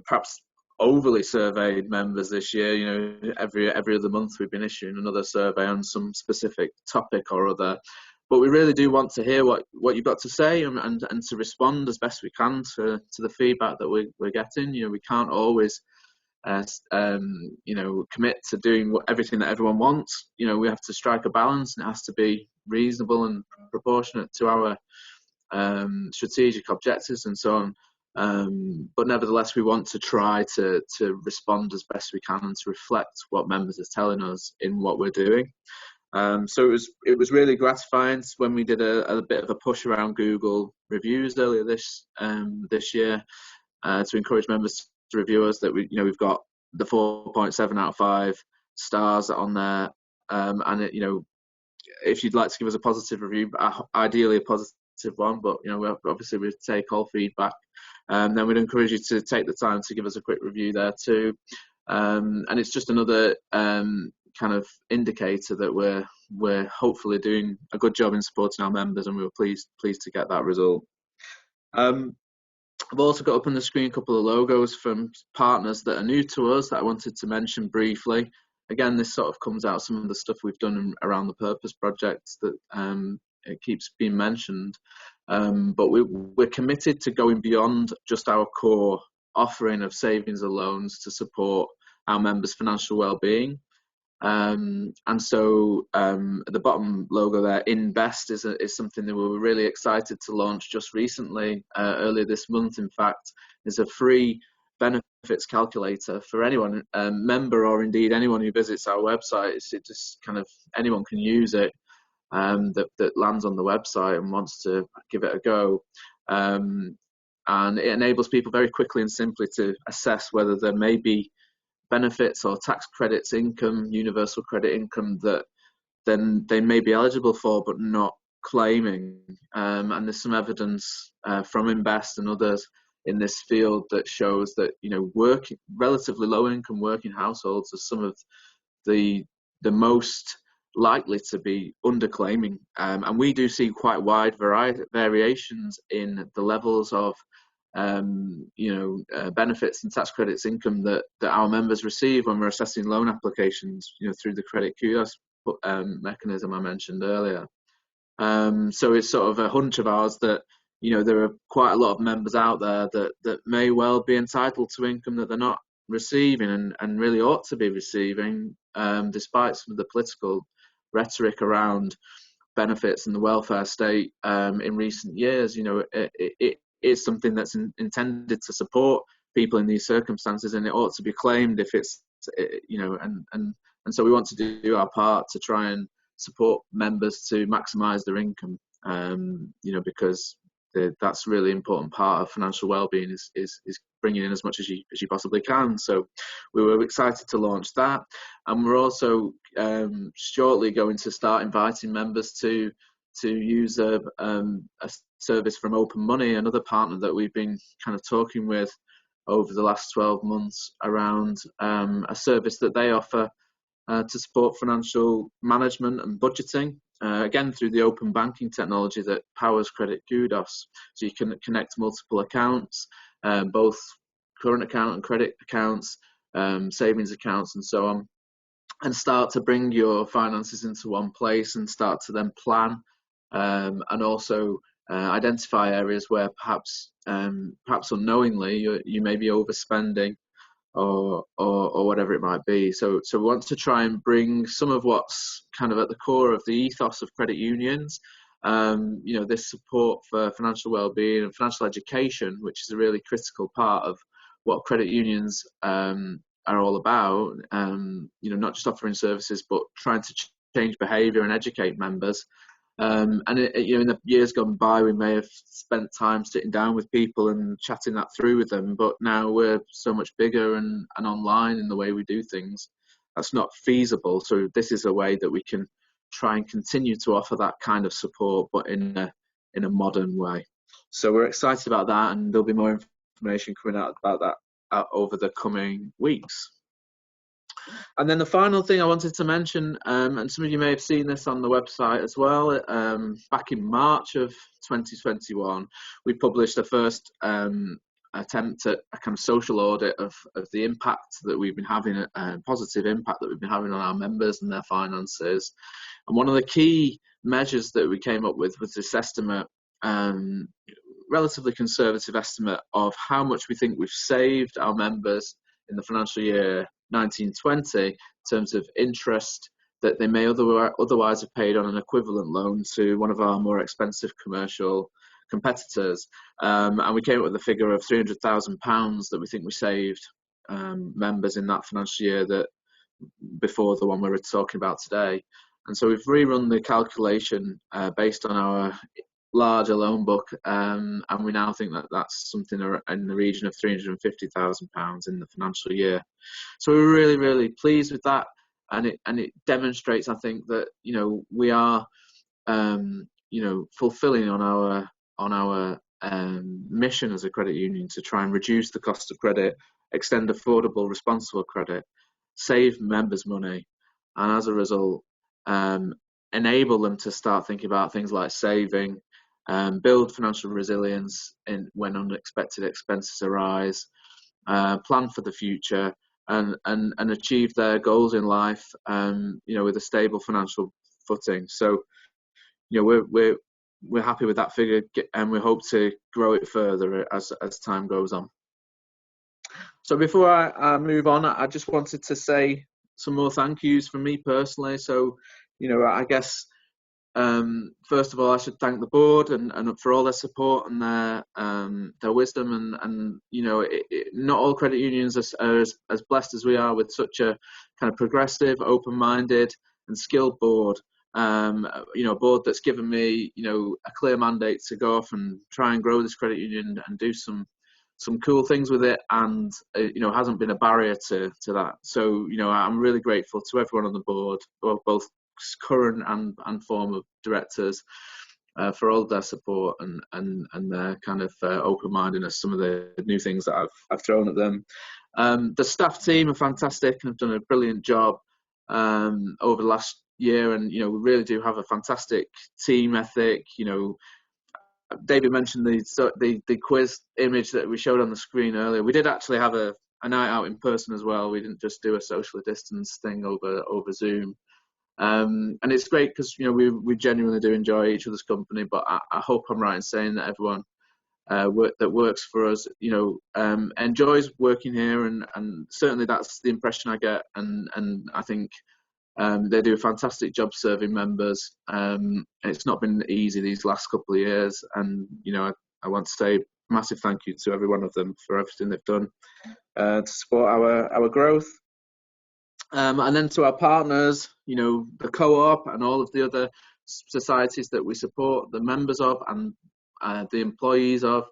perhaps overly surveyed members this year. Every other month we've been issuing another survey on some specific topic or other. But we really do want to hear what you've got to say, and to respond as best we can to the feedback that we're getting. We can't always commit to doing everything that everyone wants. We have to strike a balance, and it has to be reasonable and proportionate to our strategic objectives and so on. But nevertheless, we want to try to respond as best we can and to reflect what members are telling us in what we're doing. So it was really gratifying when we did a bit of a push around Google reviews earlier this year to encourage members to review us, that we've got the 4.7 out of 5 stars on there, and if you'd like to give us a positive review, ideally a positive one, but obviously we take all feedback, then we'd encourage you to take the time to give us a quick review there too. And it's just another kind of indicator that we're hopefully doing a good job in supporting our members, and we were pleased to get that result. I've also got up on the screen a couple of logos from partners that are new to us that I wanted to mention briefly. again, this sort of comes out of some of the stuff we've done around the purpose projects that it keeps being mentioned. But we're committed to going beyond just our core offering of savings and loans to support our members' financial well-being. And so the bottom logo there, Invest, is something that we were really excited to launch just recently, earlier this month. In fact, is a free benefits calculator for anyone, member or indeed anyone who visits our website. It just kind of anyone can use it that lands on the website and wants to give it a go. And it enables people very quickly and simply to assess whether there may be benefits or tax credits income, universal credit income, that then they may be eligible for but not claiming. And there's some evidence from Invest and others in this field that shows that, you know, relatively low income working households are some of the most likely to be underclaiming. And we do see quite wide variations in the levels of benefits and tax credits income that our members receive when we're assessing loan applications, you know, through the credit kudos mechanism I mentioned earlier. So it's sort of a hunch of ours that, you know, there are quite a lot of members out there that may well be entitled to income that they're not receiving and really ought to be receiving, despite some of the political rhetoric around benefits and the welfare state in recent years. You know, it is something that's intended to support people in these circumstances, and it ought to be claimed if it's, you know, and so we want to do our part to try and support members to maximise their income, you know, because that's a really important part of financial well-being is bringing in as much as you possibly can. So we were excited to launch that, and we're also shortly going to start inviting members to use a service from Open Money, another partner that we've been kind of talking with over the last 12 months around a service that they offer to support financial management and budgeting, again through the open banking technology that powers credit kudos. So you can connect multiple accounts, both current account and credit accounts, savings accounts and so on, and start to bring your finances into one place and start to then plan and also identify areas where perhaps unknowingly you may be overspending or whatever it might be. So we want to try and bring some of what's kind of at the core of the ethos of credit unions, you know, this support for financial well-being and financial education, which is a really critical part of what credit unions are all about, you know, not just offering services but trying to change behaviour and educate members. And you know, in the years gone by, we may have spent time sitting down with people and chatting that through with them, but now we're so much bigger and online in the way we do things. That's not feasible. So this is a way that we can try and continue to offer that kind of support, but in a modern way. So we're excited about that, and there'll be more information coming out about that over the coming weeks. And then the final thing I wanted to mention, and some of you may have seen this on the website as well, back in March of 2021, we published a first attempt at a kind of social audit of the impact that we've been having, positive impact that we've been having on our members and their finances. And one of the key measures that we came up with was this estimate, relatively conservative estimate of how much we think we've saved our members in the financial year 1920 in terms of interest that they may otherwise have paid on an equivalent loan to one of our more expensive commercial competitors. And we came up with a figure of £300,000 that we think we saved members in that financial year that before the one we were talking about today. And so we've rerun the calculation based on our larger loan book, and we now think that that's something in the region of £350,000 in the financial year. So we're really, really pleased with that, and it demonstrates, I think, that, you know, we are you know, fulfilling on our mission as a credit union to try and reduce the cost of credit, extend affordable, responsible credit, save members money, and as a result enable them to start thinking about things like saving, build financial resilience when unexpected expenses arise, plan for the future, and achieve their goals in life, with a stable financial footing. So, we're happy with that figure, and we hope to grow it further as time goes on. So before I move on, I just wanted to say some more thank yous from me personally. So, I guess first of all, I should thank the board and for all their support and their wisdom, and not all credit unions are as blessed as we are with such a kind of progressive, open-minded and skilled board. A board that's given me a clear mandate to go off and try and grow this credit union and do some cool things with it, and hasn't been a barrier to that. So I'm really grateful to everyone on the board, both current and former directors, for all their support and their kind of open-mindedness, some of the new things that I've thrown at them. The staff team are fantastic and have done a brilliant job over the last year, and we really do have a fantastic team ethic. David mentioned the quiz image that we showed on the screen earlier. We did actually have a night out in person as well. We didn't just do a socially distanced thing over Zoom. And it's great because we genuinely do enjoy each other's company. But I hope I'm right in saying that everyone that works for us, enjoys working here, and certainly that's the impression I get. And I think they do a fantastic job serving members. It's not been easy these last couple of years, and I want to say massive thank you to every one of them for everything they've done to support our growth. And then to our partners, the co-op and all of the other societies that we support, the members of and the employees of,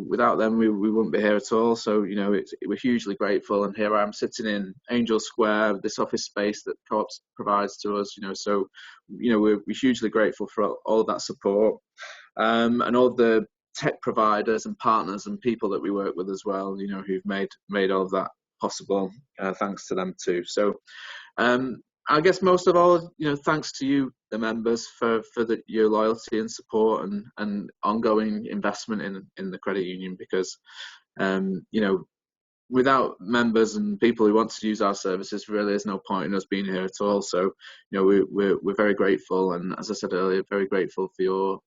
without them we wouldn't be here at all. So we're hugely grateful, and here I am sitting in Angel Square, this office space that Co-op provides to us. So we're hugely grateful for all of that support, and all the tech providers and partners and people that we work with as well, who've made all of that possible. Thanks to them too. So I guess most of all, thanks to you, the members, for your loyalty and support and ongoing investment in the credit union, because without members and people who want to use our services, really there's no point in us being here at all. So we're very grateful, and as I said earlier, very grateful for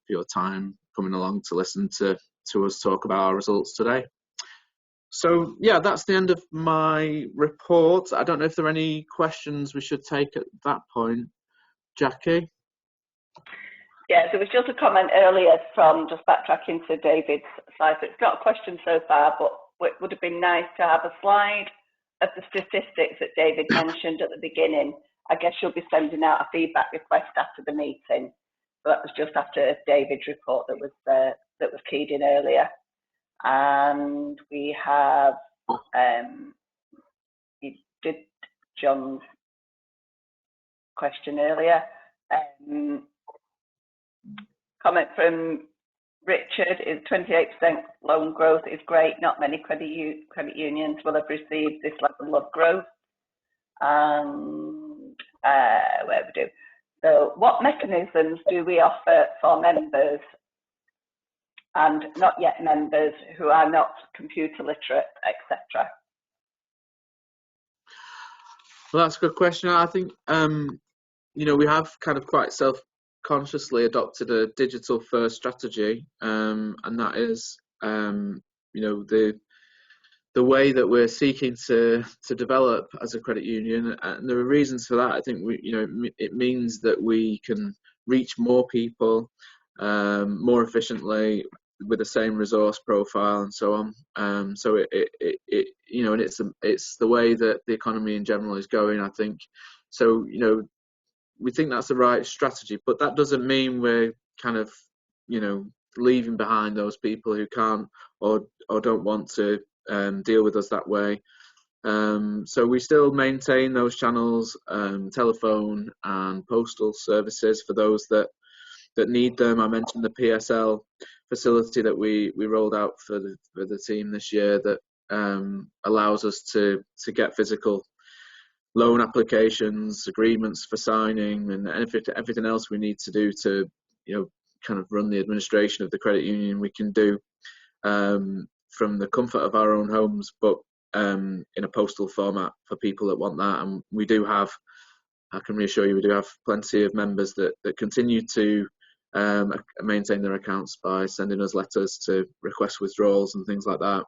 your time coming along to listen to us talk about our results today. So yeah, that's the end of my report. I don't know if there are any questions we should take at that point. Jackie? Yeah, there was just a comment earlier from just backtracking to David's slide. So it's not a question so far, but it would have been nice to have a slide of the statistics that David mentioned at the beginning. I guess you'll be sending out a feedback request after the meeting. So that was just after David's report that was keyed in earlier. And we have you did John's question earlier. Comment from Richard is 28% loan growth is great. Not many credit unions will have received this level of growth. And where we do. So what mechanisms do we offer for members and not yet members who are not computer literate, etc.? Well, that's a good question. I think we have kind of quite self-consciously adopted a digital first strategy, and that is the way that we're seeking to develop as a credit union, and there are reasons for that. I think it means that we can reach more people more efficiently with the same resource profile and so on. So and it's the way that the economy in general is going, I think. So we think that's the right strategy, but that doesn't mean we're kind of leaving behind those people who can't or don't want to deal with us that way. So we still maintain those channels, telephone and postal services for those that need them. I mentioned the PSL facility that we rolled out for the team this year that allows us to get physical loan applications, agreements for signing, and everything else we need to do to kind of run the administration of the credit union we can do from the comfort of our own homes. But in a postal format for people that want that. And we do have, I can reassure you, we do have plenty of members that continue to maintain their accounts by sending us letters to request withdrawals and things like that.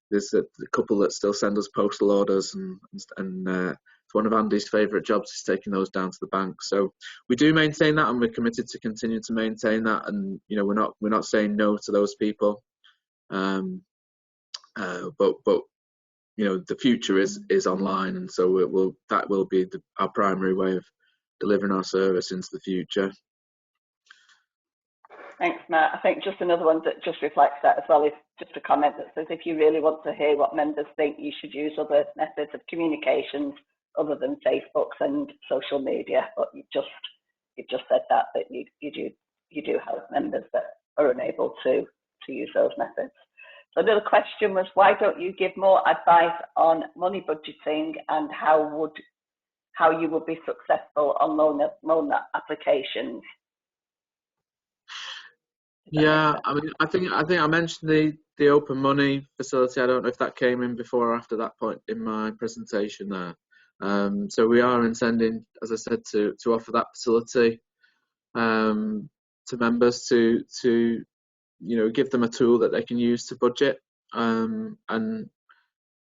There's a couple that still send us postal orders, and it's one of Andy's favourite jobs is taking those down to the bank. So we do maintain that, and we're committed to continue to maintain that. And we're not saying no to those people. But the future is online, and so that will be our primary way of delivering our service into the future. Thanks, Matt. I think just another one that just reflects that as well is just a comment that says, if you really want to hear what members think, you should use other methods of communications other than Facebook and social media. But you've just said that you do help members that are unable to use those methods. So another question was, why don't you give more advice on money budgeting and how you would be successful on loan applications? Yeah, I mean, I think I mentioned the open money facility. I don't know if that came in before or after that point in my presentation there. So we are intending, as I said, to offer that facility to members to give them a tool that they can use to budget, and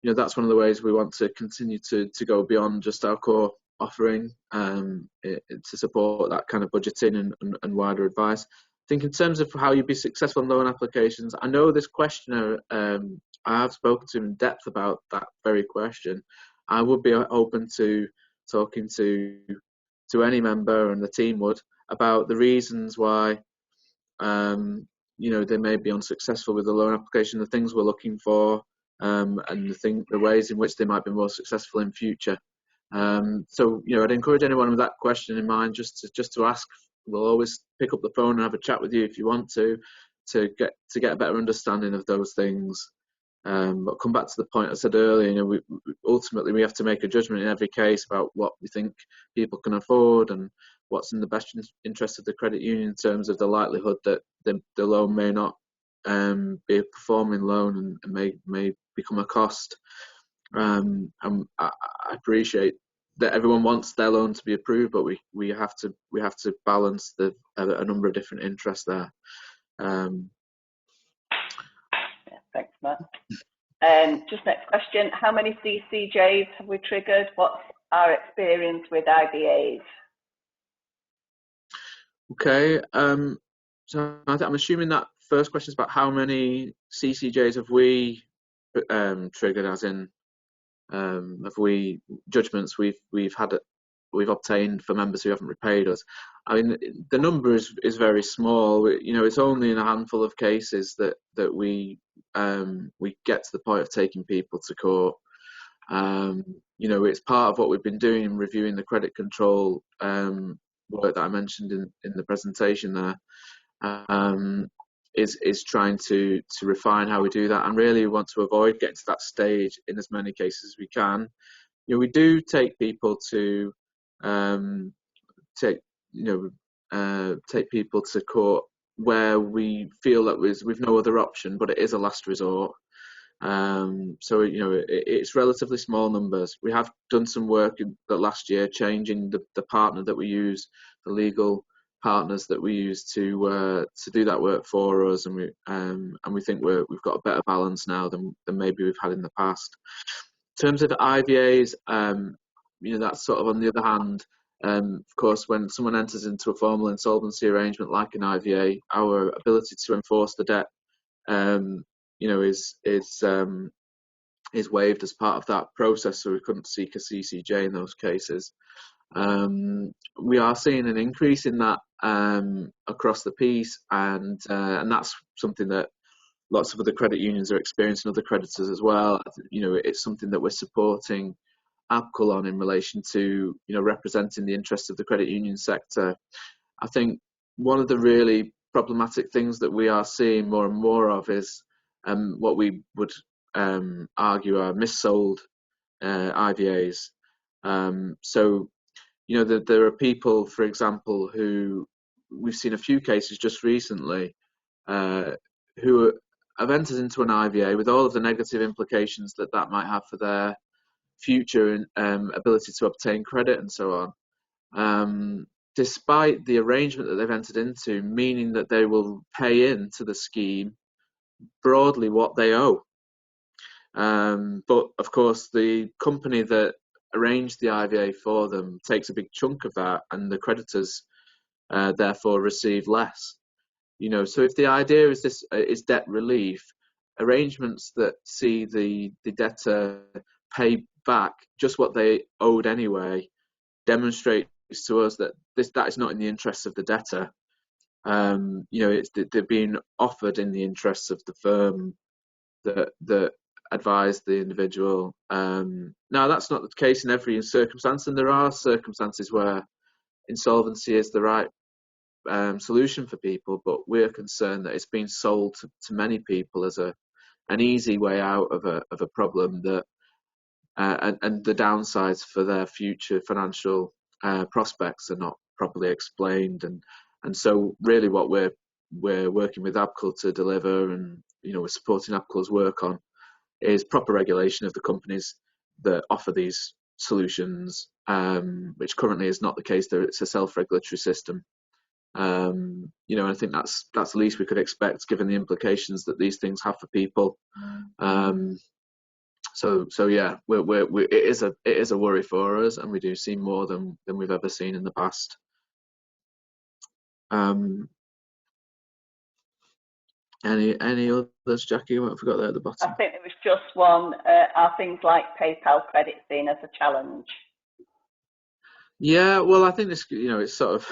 that's one of the ways we want to continue to go beyond just our core offering to support that kind of budgeting and wider advice. I think in terms of how you'd be successful in loan applications, I know this questioner, I have spoken to him in depth about that very question. I would be open to talking to any member, and the team would, about the reasons why they may be unsuccessful with the loan application, the things we're looking for, and the ways in which they might be more successful in future. So I'd encourage anyone with that question in mind just to ask. We'll always pick up the phone and have a chat with you if you want to get a better understanding of those things. But come back to the point I said earlier. Ultimately we have to make a judgment in every case about what we think people can afford and what's in the best interest of the credit union in terms of the likelihood that the loan may not be a performing loan and may become a cost. And I appreciate that everyone wants their loan to be approved, but we have to balance a number of different interests there. Thanks, Matt. Just next question: how many CCJs have we triggered? What's our experience with IVAs? Okay, so I'm assuming that first question is about how many CCJs have we triggered, as in have we judgments we've obtained for members who haven't repaid us. I mean, the number is very small. It's only in a handful of cases that we get to the point of taking people to court. It's part of what we've been doing in reviewing the credit control work that I mentioned in the presentation there. Is trying to refine how we do that, and really we want to avoid getting to that stage in as many cases as we can. We do take people to take people to court where we feel that we've no other option, but it is a last resort. So it's relatively small numbers. We have done some work in the last year changing the partner that we use, the legal partners that we use to do that work for us, and we think we've got a better balance now than maybe we've had in the past. In terms of IVAs, that's sort of on the other hand. Of course, when someone enters into a formal insolvency arrangement like an IVA, our ability to enforce the debt, is waived as part of that process, so we couldn't seek a CCJ in those cases. We are seeing an increase in that across the piece, and that's something that lots of other credit unions are experiencing, other creditors as well. It's something that we're supporting APCL on in relation to representing the interests of the credit union sector. I think one of the really problematic things that we are seeing more and more of is what we would argue are missold IVAs. So there are people, for example, who we've seen a few cases just recently who have entered into an IVA with all of the negative implications that that might have for their future ability to obtain credit and so on, despite the arrangement that they've entered into, meaning that they will pay into the scheme broadly what they owe. But of course, the company that arranged the IVA for them takes a big chunk of that, and the creditors therefore receive less. So if the idea is this is debt relief, arrangements that see the debtor pay back just what they owed anyway demonstrates to us that that is not in the interests of the debtor. They're being offered in the interests of the firm that advised the individual. Now, that's not the case in every circumstance, and there are circumstances where insolvency is the right solution for people, but we're concerned that it's been sold to many people as an easy way out of a problem that and the downsides for their future financial prospects are not properly explained, and so really what we're working with ABCL to deliver, and we're supporting ABCL's work on, is proper regulation of the companies that offer these solutions, which currently is not the case. It's a self-regulatory system. I think that's the least we could expect, given the implications that these things have for people. So yeah, it is a worry for us, and we do see more than we've ever seen in the past. Any others, Jackie? I forgot there at the bottom. I think there was just one. Are things like PayPal credit seen as a challenge? Yeah, well, I think this, it's sort of,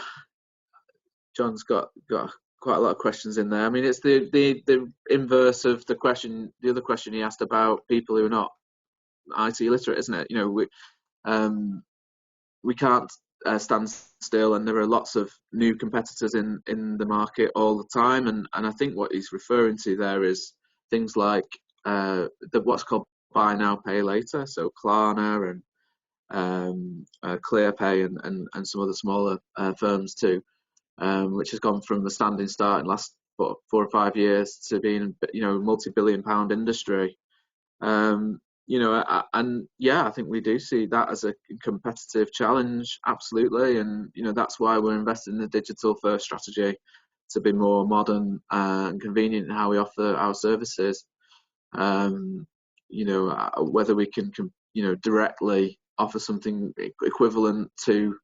John's got quite a lot of questions in there. I mean, it's the inverse of the other question he asked about people who are not IT literate, isn't it? We can't stand still, and there are lots of new competitors in the market all the time, and I think what he's referring to there is things like what's called buy now, pay later, so Klarna and ClearPay and some other smaller firms too, which has gone from the standing start in the last 4 or 5 years to being a multi-billion-pound industry. And yeah, I think we do see that as a competitive challenge, absolutely, and that's why we're investing in the digital first strategy to be more modern and convenient in how we offer our services. Whether we can directly offer something equivalent to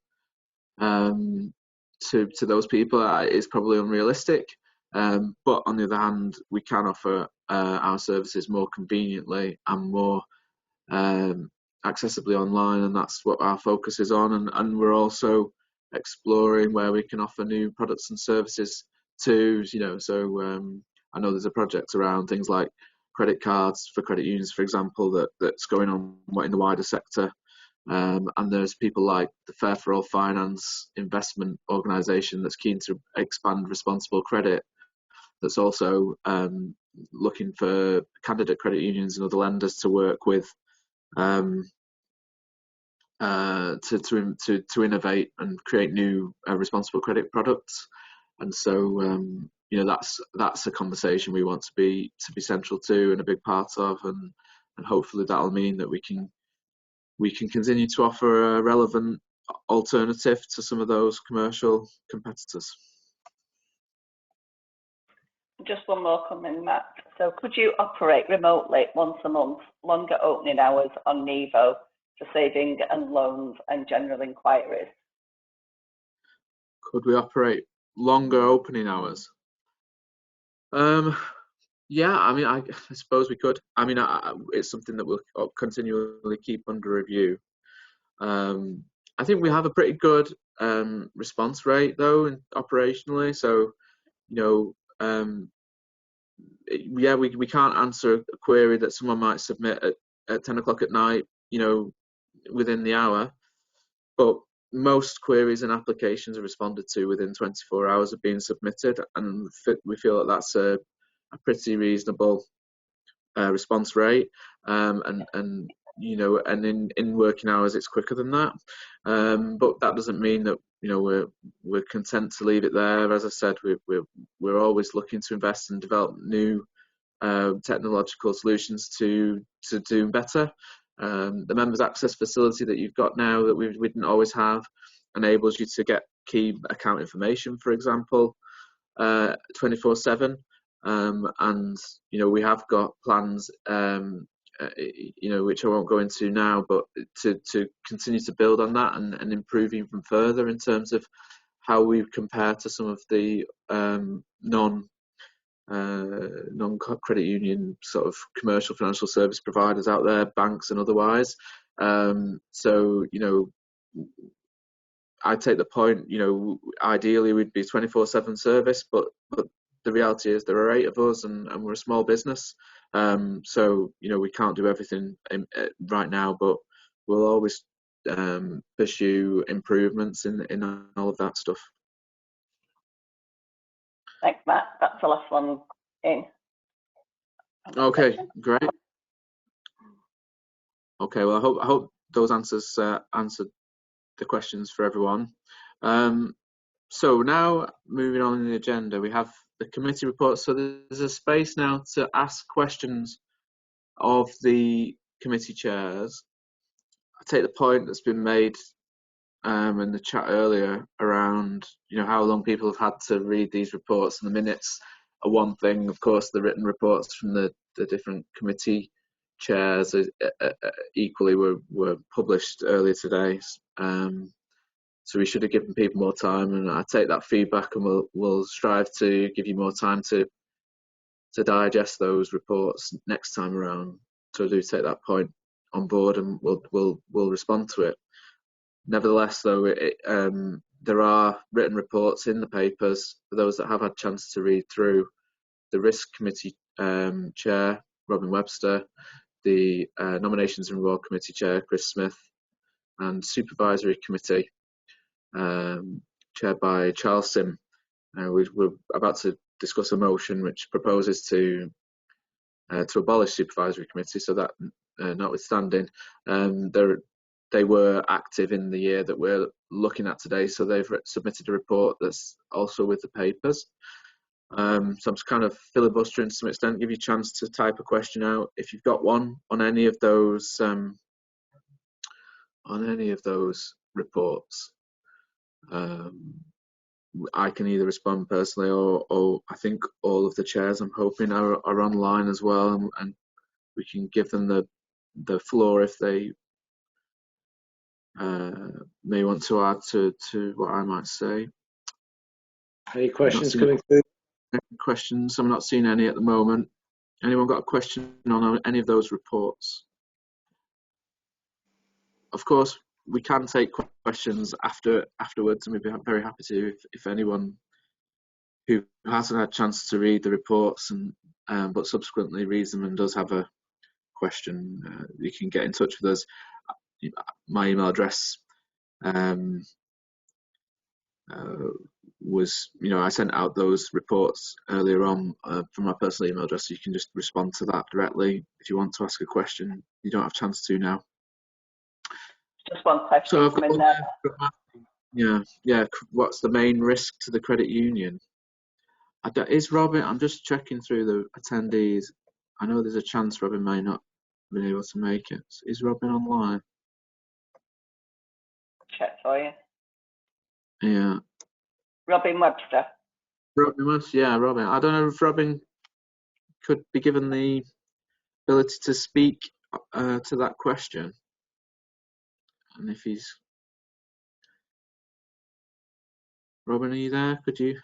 those people is probably unrealistic, but on the other hand, we can offer our services more conveniently and more accessibly online, and that's what our focus is on, and we're also exploring where we can offer new products and services too. I know there's a project around things like credit cards for credit unions, for example, that's going on in the wider sector, and there's people like the Fair for All Finance investment organisation that's keen to expand responsible credit, that's also looking for candidate credit unions and other lenders to work with to innovate and create new responsible credit products. And so that's a conversation we want to be central to and a big part of, and hopefully that'll mean that we can continue to offer a relevant alternative to some of those commercial competitors. Just one more comment, Matt. So could you operate remotely once a month, longer opening hours on Nevo for saving and loans and general inquiries? Could we operate longer opening hours? Yeah, I mean, I suppose we could. I mean, it's something that we'll continually keep under review. I think we have a pretty good response rate though, operationally. So, yeah, we can't answer a query that someone might submit at 10 o'clock at night, within the hour, but most queries and applications are responded to within 24 hours of being submitted, and we feel that that's a pretty reasonable response rate, and in working hours it's quicker than that, but that doesn't mean that we're content to leave it there. As I said, we're always looking to invest and develop new technological solutions to do better. The members access facility that you've got now that we didn't always have enables you to get key account information, for example, 24/7. And we have got plans, which I won't go into now, but to continue to build on that and improve even further in terms of how we compare to some of the non-credit union sort of commercial financial service providers out there, banks and otherwise. I take the point, ideally we'd be 24/7 service, but the reality is there are 8 of us and we're a small business. We can't do everything right now, but we'll always pursue improvements in all of that stuff. Thanks, Matt. That's the last one in. Okay, great. Okay, well, I hope those answers answered the questions for everyone. So now moving on in the agenda, we have the committee report. So there's a space now to ask questions of the committee chairs. I take the point that's been made in the chat earlier around how long people have had to read these reports, and the minutes are one thing. Of course, the written reports from the different committee chairs equally were published earlier today. So we should have given people more time, and I take that feedback, and we'll strive to give you more time to digest those reports next time around. So I do take that point on board, and we'll respond to it. Nevertheless, though, there are written reports in the papers for those that have had a chance to read through. The Risk Committee Chair, Robin Webster, the Nominations and Reward Committee Chair, Chris Smith, and Supervisory Committee, chaired by Charles Sim. We're about to discuss a motion which proposes to abolish Supervisory Committee, so that notwithstanding, they were active in the year that we're looking at today, so they've submitted a report that's also with the papers. So I'm just kind of filibustering to some extent, give you a chance to type a question out if you've got one on any of those reports. I can either respond personally, or I think all of the chairs, I'm hoping, are online as well, and we can give them the floor if they may want to add to what I might say. Any questions coming through? Questions? I'm not seeing any at the moment. Anyone got a question on any of those reports? Of course, we can take questions afterwards, and we'd be very happy to if anyone who hasn't had a chance to read the reports but subsequently reads them and does have a question, you can get in touch with us. My email address was, I sent out those reports earlier on from my personal email address, so you can just respond to that directly if you want to ask a question. You don't have a chance to now. Just one question So from in there. Yeah. What's the main risk to the credit union? Is Robin? I'm just checking through the attendees. I know there's a chance Robin may not have been able to make it. Is Robin online? Check for you. Yeah. Robin Webster. Robin Webster. Yeah, Robin. I don't know if Robin could be given the ability to speak to that question, and if he's Robin, are you there? Could you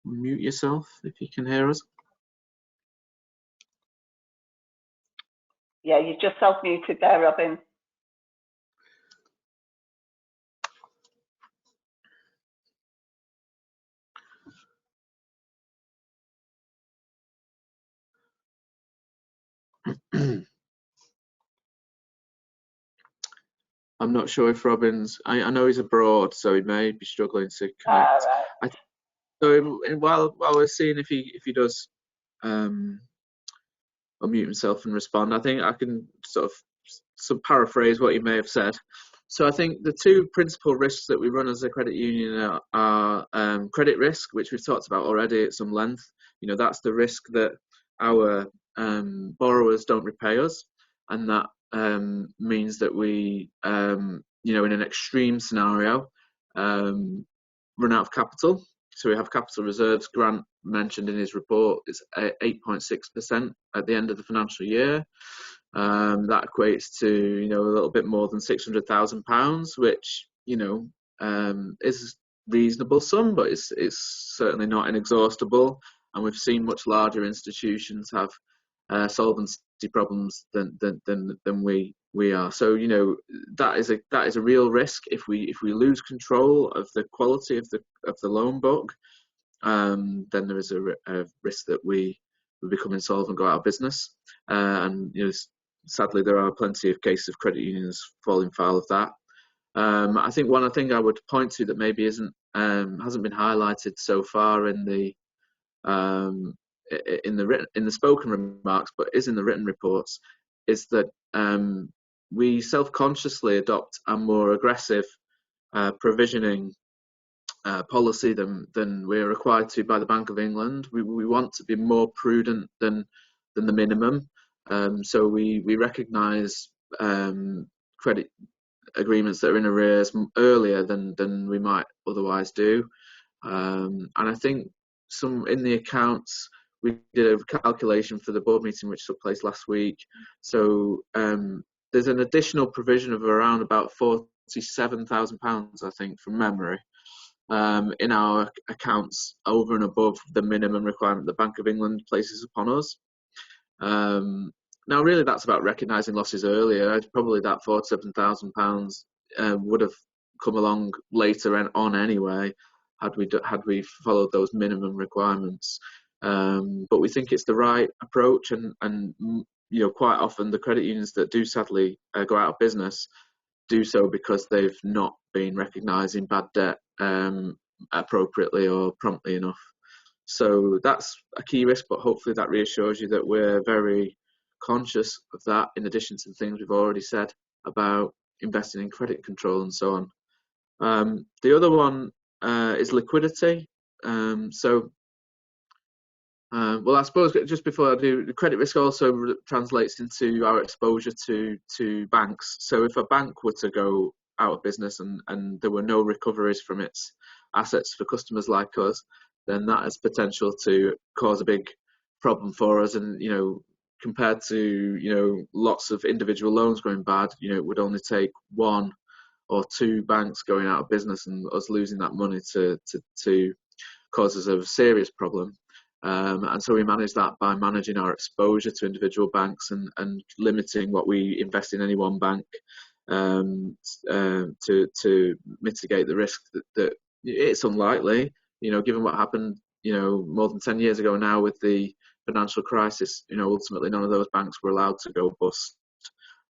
mute yourself if you can hear us? Yeah, you just self-muted there, Robin. I'm not sure if Robin's. I know he's abroad, so he may be struggling to connect. Right. So while we're seeing if he does unmute himself and respond, I think I can sort of paraphrase what he may have said. So I think the two principal risks that we run as a credit union are credit risk, which we've talked about already at some length. That's the risk that our borrowers don't repay us, and that means that we, in an extreme scenario, run out of capital. So we have capital reserves. Grant mentioned in his report it's 8.6% at the end of the financial year. That equates to a little bit more than £600,000, which is reasonable sum, but it's certainly not inexhaustible. And we've seen much larger institutions have solvency problems than we are. So that is a real risk. If we lose control of the quality of the loan book, then there is a risk that we become insolvent, go out of business. And sadly, there are plenty of cases of credit unions falling foul of that. I think one thing I would point to that maybe hasn't been highlighted so far in the spoken remarks, but is in the written reports, is that we self-consciously adopt a more aggressive provisioning policy than we're required to by the Bank of England. We want to be more prudent than the minimum. So we recognise credit agreements that are in arrears earlier than we might otherwise do. And I think in the accounts, we did a calculation for the board meeting which took place last week. So there's an additional provision of around about £47,000, I think, from memory, in our accounts over and above the minimum requirement the Bank of England places upon us. Now, really, that's about recognising losses earlier. Probably that £47,000 would have come along later on anyway, had we followed those minimum requirements. But we think it's the right approach, and quite often the credit unions that do sadly go out of business do so because they've not been recognising bad debt appropriately or promptly enough. So that's a key risk, but hopefully that reassures you that we're very conscious of that, in addition to the things we've already said about investing in credit control and so on. The other one is liquidity. Well, I suppose just before I do, the credit risk also translates into our exposure to banks. So if a bank were to go out of business and there were no recoveries from its assets for customers like us, then that has potential to cause a big problem for us. And compared to lots of individual loans going bad, it would only take one or two banks going out of business and us losing that money to cause us a serious problem. And so we manage that by managing our exposure to individual banks and limiting what we invest in any one bank, to mitigate the risk that it's unlikely, given what happened, more than 10 years ago now with the financial crisis, ultimately none of those banks were allowed to go bust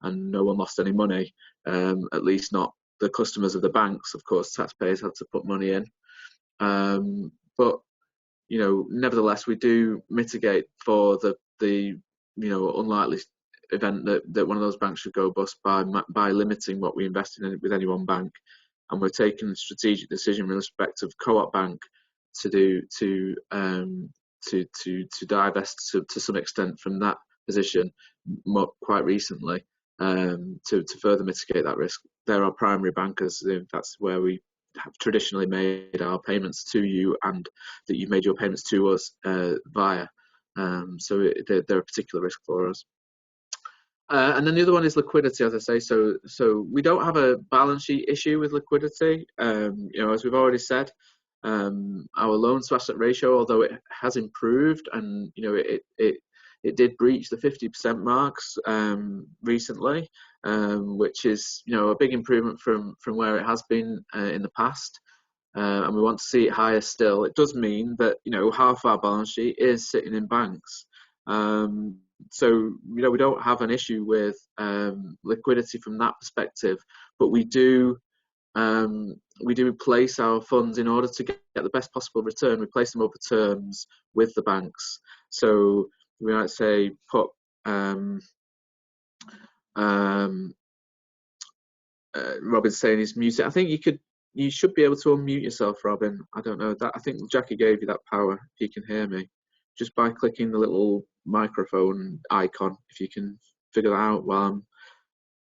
and no one lost any money, at least not the customers of the banks. Of course, taxpayers had to put money in. But nevertheless, we do mitigate for the unlikely event that one of those banks should go bust by limiting what we invest in with any one bank, and we're taking a strategic decision with respect of Co-op Bank to divest to some extent from that position quite recently, to further mitigate that risk. They're our primary bankers. That's where we have traditionally made our payments to you, and that you've made your payments to us via. So they're a particular risk for us. And then the other one is liquidity, as I say. So we don't have a balance sheet issue with liquidity. As we've already said, our loan to asset ratio, although it has improved, and it did breach the 50% marks recently, which is a big improvement from where it has been in the past, and we want to see it higher still. It does mean that half our balance sheet is sitting in banks, so we don't have an issue with liquidity from that perspective, but we do place our funds in order to get the best possible return. We place them over terms with the banks. So we might say put Robin's saying he's muted. I think you should be able to unmute yourself, Robin. I don't know that. I think Jackie gave you that power. If you can hear me, just by clicking the little microphone icon. If you can figure that out while I'm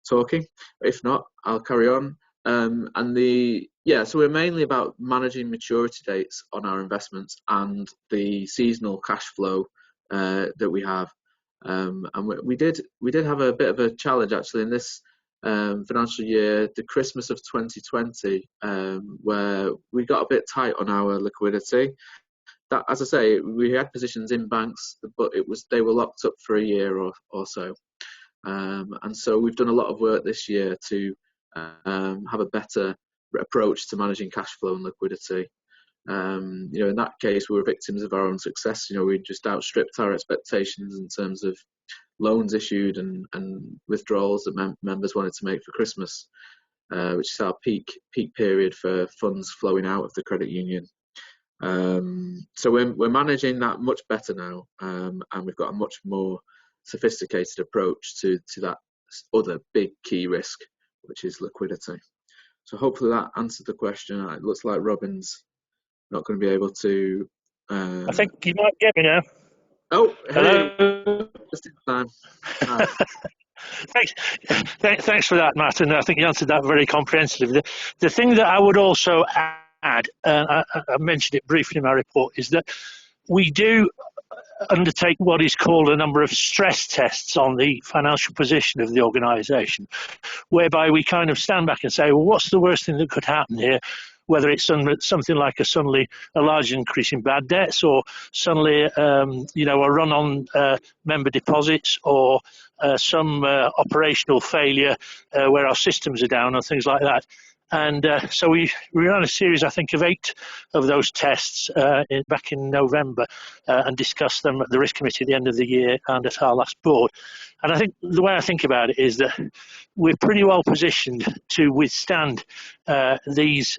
talking. If not, I'll carry on. So we're mainly about managing maturity dates on our investments and the seasonal cash flow that we have. And we did have a bit of a challenge actually in this financial year, the Christmas of 2020, where we got a bit tight on our liquidity. That, as I say, we had positions in banks, but they were locked up for a year or so. And so we've done a lot of work this year to have a better approach to managing cash flow and liquidity. In that case, we were victims of our own success. We just outstripped our expectations in terms of loans issued and withdrawals that members wanted to make for Christmas, which is our peak period for funds flowing out of the credit union. So we're managing that much better now, and we've got a much more sophisticated approach to that other big key risk, which is liquidity. So hopefully that answered the question. It looks like Robin's not going to be able to. I think you might get me now. Oh, hello. Hey, just in time. Thanks for that, Matt, and I think you answered that very comprehensively. The thing that I would also add, I mentioned it briefly in my report, is that we do undertake what is called a number of stress tests on the financial position of the organisation, whereby we kind of stand back and say, well, what's the worst thing that could happen here? Whether it's something like a large increase in bad debts, or suddenly a run on member deposits, or some operational failure where our systems are down and things like that. And so we ran a series, I think, of 8 of those tests back in November and discussed them at the risk committee at the end of the year and at our last board. And I think the way I think about it is that we're pretty well positioned to withstand these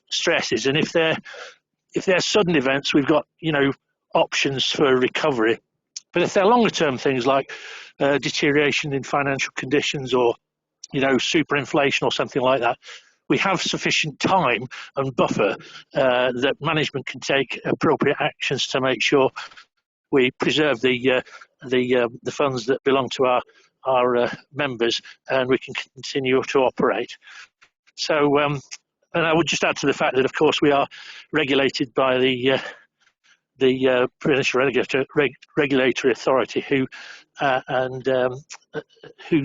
stresses. And if they're sudden events, we've got options for recovery. But if they're longer term things like deterioration in financial conditions, or superinflation or something like that, we have sufficient time and buffer that management can take appropriate actions to make sure we preserve the funds that belong to our members, and we can continue to operate. So, and I would just add to the fact that, of course, we are regulated by the Prudential Regulatory Authority, who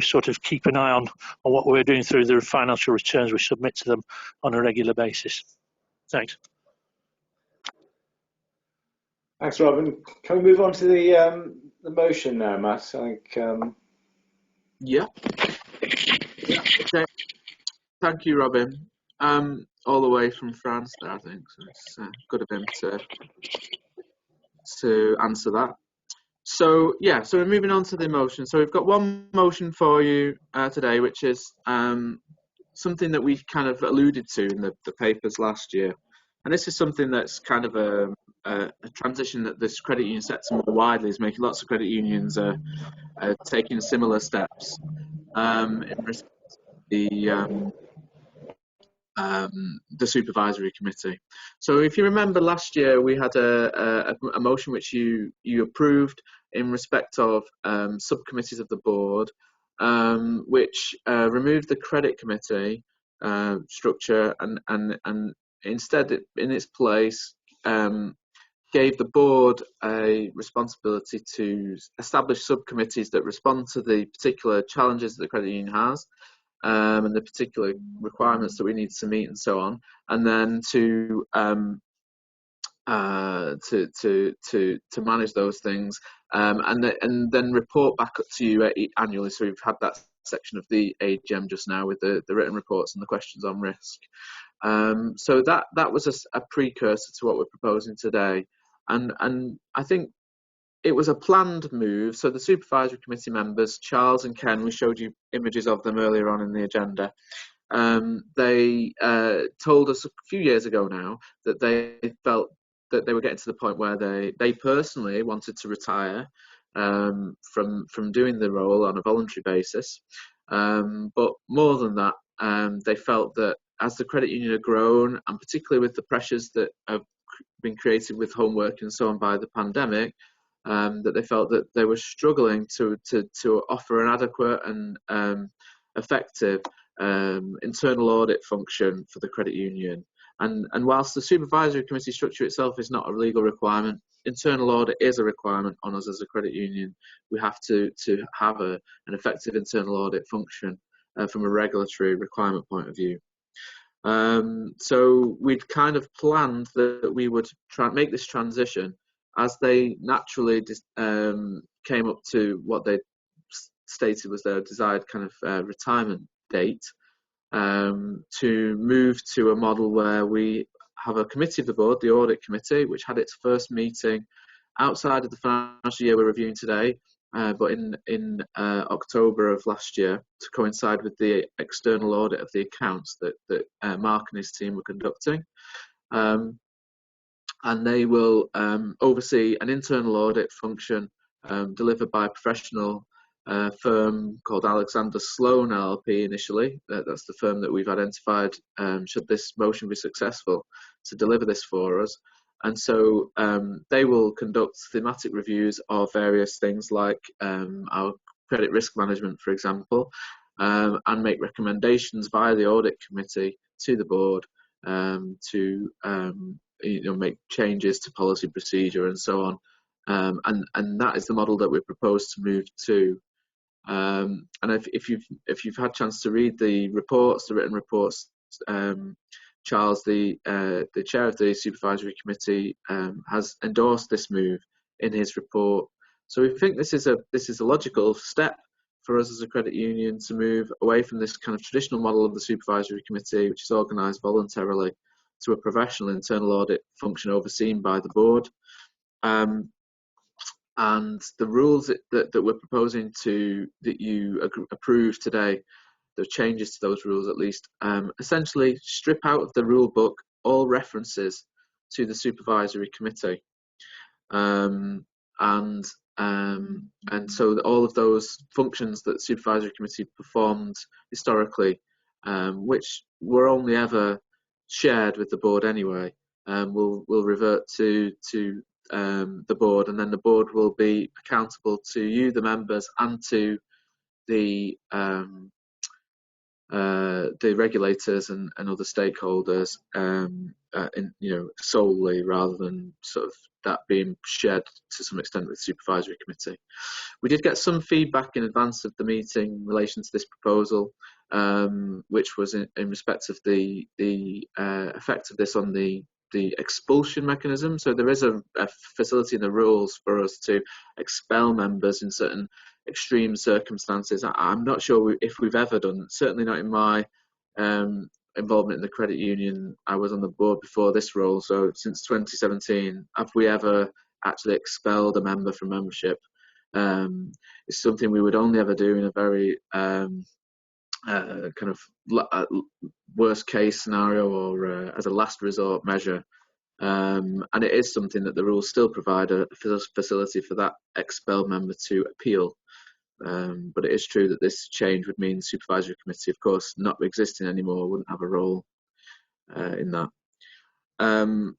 sort of keep an eye on what we're doing through the financial returns we submit to them on a regular basis. Thanks. Thanks, Robin. Can we move on to the motion now, Matt? I think. Yeah. Okay. Thank you, Robin. All the way from France there, I think. So it's good of him to answer that. So yeah, so we're moving on to the motion. So we've got one motion for you today, which is something that we kind of alluded to in the papers last year. And this is something that's kind of a transition that this credit union sector more widely is making. Lots of credit unions are taking similar steps in respect to the supervisory committee. So if you remember last year, we had a motion which you approved in respect of subcommittees of the board, which removed the credit committee structure and instead in its place gave the board a responsibility to establish subcommittees that respond to the particular challenges that the credit union has, and the particular requirements that we need to meet and so on, and then to manage those things, and then report back up to you annually. So we've had that section of the AGM just now with the written reports and the questions on risk. So that was a precursor to what we're proposing today, and I think it was a planned move. So the supervisory committee members, Charles and Ken, we showed you images of them earlier on in the agenda. They told us a few years ago now that they felt that they were getting to the point where they personally wanted to retire from doing the role on a voluntary basis. But more than that, they felt that as the credit union had grown, and particularly with the pressures that have been created with homework and so on by the pandemic, that they felt that they were struggling to offer an adequate and effective internal audit function for the credit union. And whilst the supervisory committee structure itself is not a legal requirement, internal audit is a requirement on us as a credit union. We have to have an effective internal audit function from a regulatory requirement point of view. So we'd kind of planned that we would try and make this transition as they naturally came up to what they stated was their desired kind of retirement date, to move to a model where we have a committee of the board, the audit committee, which had its first meeting outside of the financial year we're reviewing today, but in October of last year, to coincide with the external audit of the accounts that Mark and his team were conducting. And they will oversee an internal audit function delivered by a professional firm called Alexander Sloan LLP initially. That's the firm that we've identified, should this motion be successful, to deliver this for us. And so they will conduct thematic reviews of various things like our credit risk management, for example, and make recommendations via the audit committee to the board to make changes to policy procedure and so on. And that is the model that we propose to move to. And if you've had a chance to read the reports, the written reports, Charles, the chair of the supervisory committee, has endorsed this move in his report. So we think this is a logical step for us as a credit union to move away from this kind of traditional model of the supervisory committee, which is organised voluntarily, to a professional internal audit function overseen by the board. And the rules that we're proposing that you approve today, the changes to those rules at least, essentially strip out of the rule book all references to the supervisory committee. And so that all of those functions that the supervisory committee performed historically, which were only ever shared with the board anyway, will revert to the board, and then the board will be accountable to you, the members, and to the regulators and other stakeholders, solely, rather than sort of that being shared to some extent with the supervisory committee. We did get some feedback in advance of the meeting in relation to this proposal, which was in respect of the effect of this on the expulsion mechanism. So there is a facility in the rules for us to expel members in certain extreme circumstances. I'm not sure if we've ever done, certainly not in my involvement in the credit union. I was on the board before this role, so since 2017, have we ever actually expelled a member from membership? It's something we would only ever do in a very kind of worst case scenario, or as a last resort measure. And it is something that the rules still provide a facility for that expelled member to appeal. But it is true that this change would mean the supervisory committee, of course, not existing anymore, wouldn't have a role in that.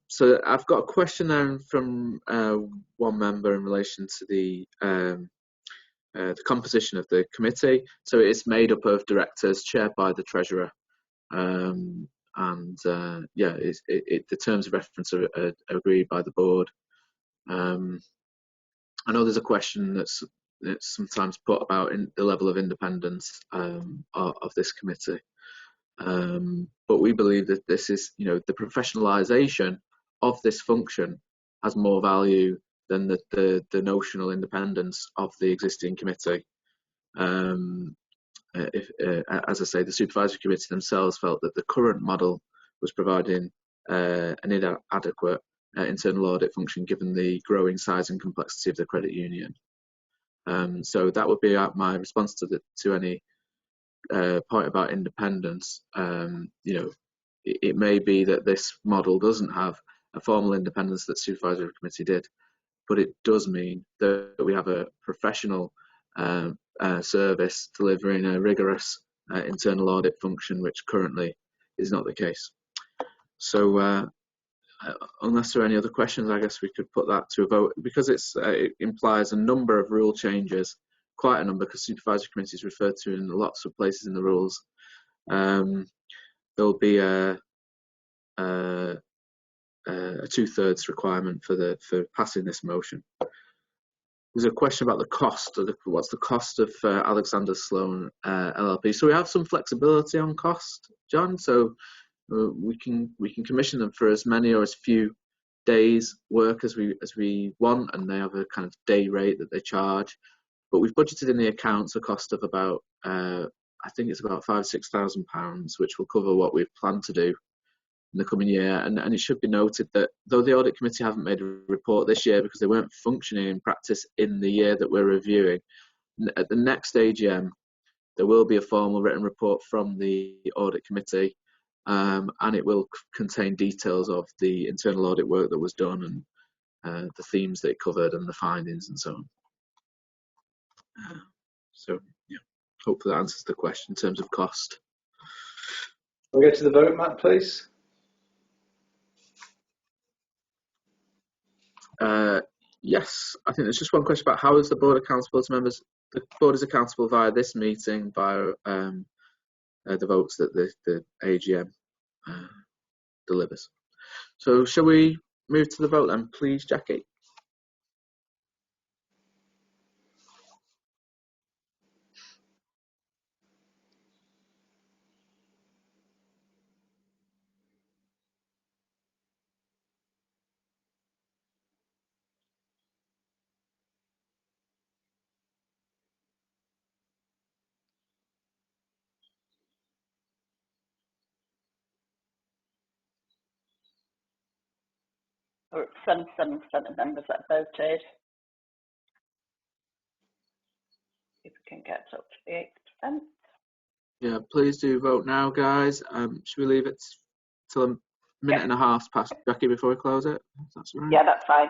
So I've got a question there from one member in relation to the composition of the committee. So it's made up of directors chaired by the treasurer, the terms of reference are agreed by the board. I know there's a question that's sometimes put about the level of independence of this committee, but we believe that this is, the professionalisation of this function has more value than the notional independence of the existing committee. As I say, the supervisory committee themselves felt that the current model was providing an inadequate internal audit function given the growing size and complexity of the credit union. So that would be my response to any point about independence. It may be that this model doesn't have a formal independence that the supervisory committee did, but it does mean that we have a professional service delivering a rigorous internal audit function, which currently is not the case. So unless there are any other questions, I guess we could put that to a vote, because it implies a number of rule changes, quite a number, because supervisory committee is referred to in lots of places in the rules. There'll be a 2/3 requirement for passing this motion. There's a question about the cost. What's the cost of Alexander Sloan LLP? So we have some flexibility on cost, John. So we can commission them for as many or as few days work as we want, and they have a kind of day rate that they charge. But we've budgeted in the accounts a cost of about I think it's about £5,000–6,000, which will cover what we've planned to do in the coming year. And it should be noted that though the audit committee haven't made a report this year because they weren't functioning in practice in the year that we're reviewing, at the next AGM there will be a formal written report from the audit committee, and it will contain details of the internal audit work that was done and the themes that it covered and the findings and so on. So yeah, hopefully that answers the question in terms of cost. We'll get to the vote, Matt, please. Yes, I think there's just one question about how is the board accountable to members. The board is accountable via this meeting, via the votes that the AGM delivers. So shall we move to the vote then, please, Jackie? We're at 77% of members that voted. If we can get up to the 8%. Yeah, please do vote now, guys. Should we leave it till a minute and a half past, Jackie, before we close it? If that's all right. Yeah, that's fine.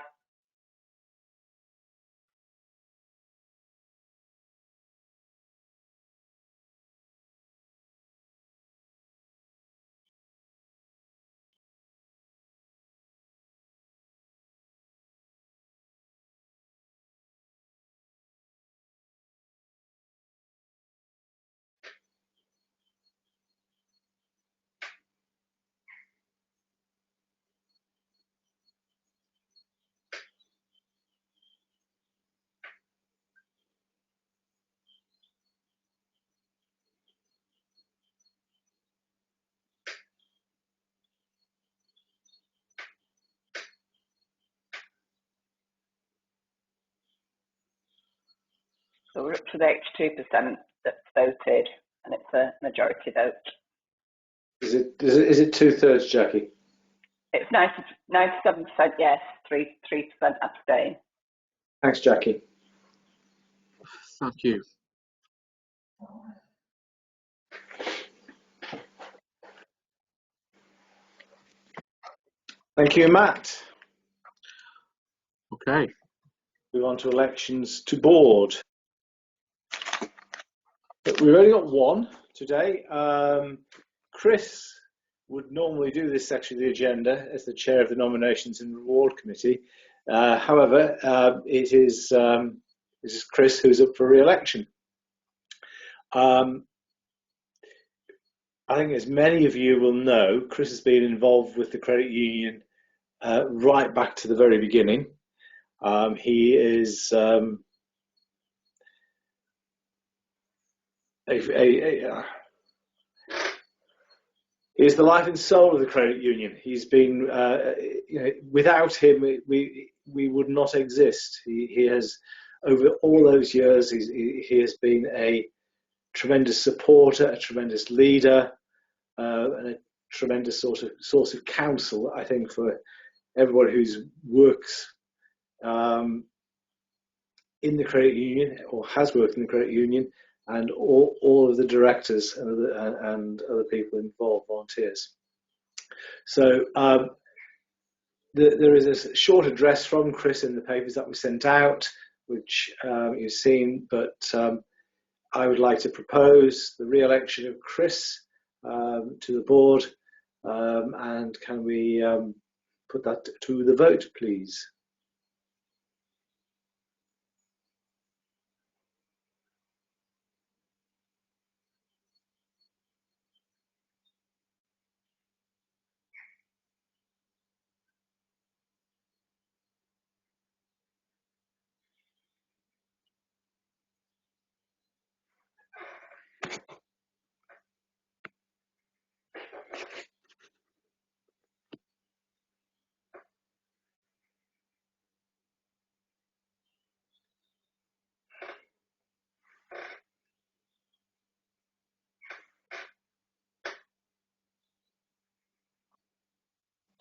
So we're up to the 82% that's voted, and it's a majority vote. Is it 2/3, Jackie? It's 97% yes, 3% abstain. Thanks, Jackie. Thank you. Thank you, Matt. Okay. Move on to elections to board. We've only got one today. Chris would normally do this section of the agenda as the chair of the Nominations and Reward Committee. However, it is Chris who's up for re-election. I think, as many of you will know, Chris has been involved with the credit union right back to the very beginning. He is he is the life and soul of the credit union. He's been, without him, we would not exist. He has, over all those years, he has been a tremendous supporter, a tremendous leader, and a tremendous source of counsel, I think, for everyone who works in the credit union or has worked in the credit union, and all of the directors and other people involved, volunteers. So there is a short address from Chris in the papers that we sent out, which you've seen, but I would like to propose the re-election of Chris to the board, and can we put that to the vote, please?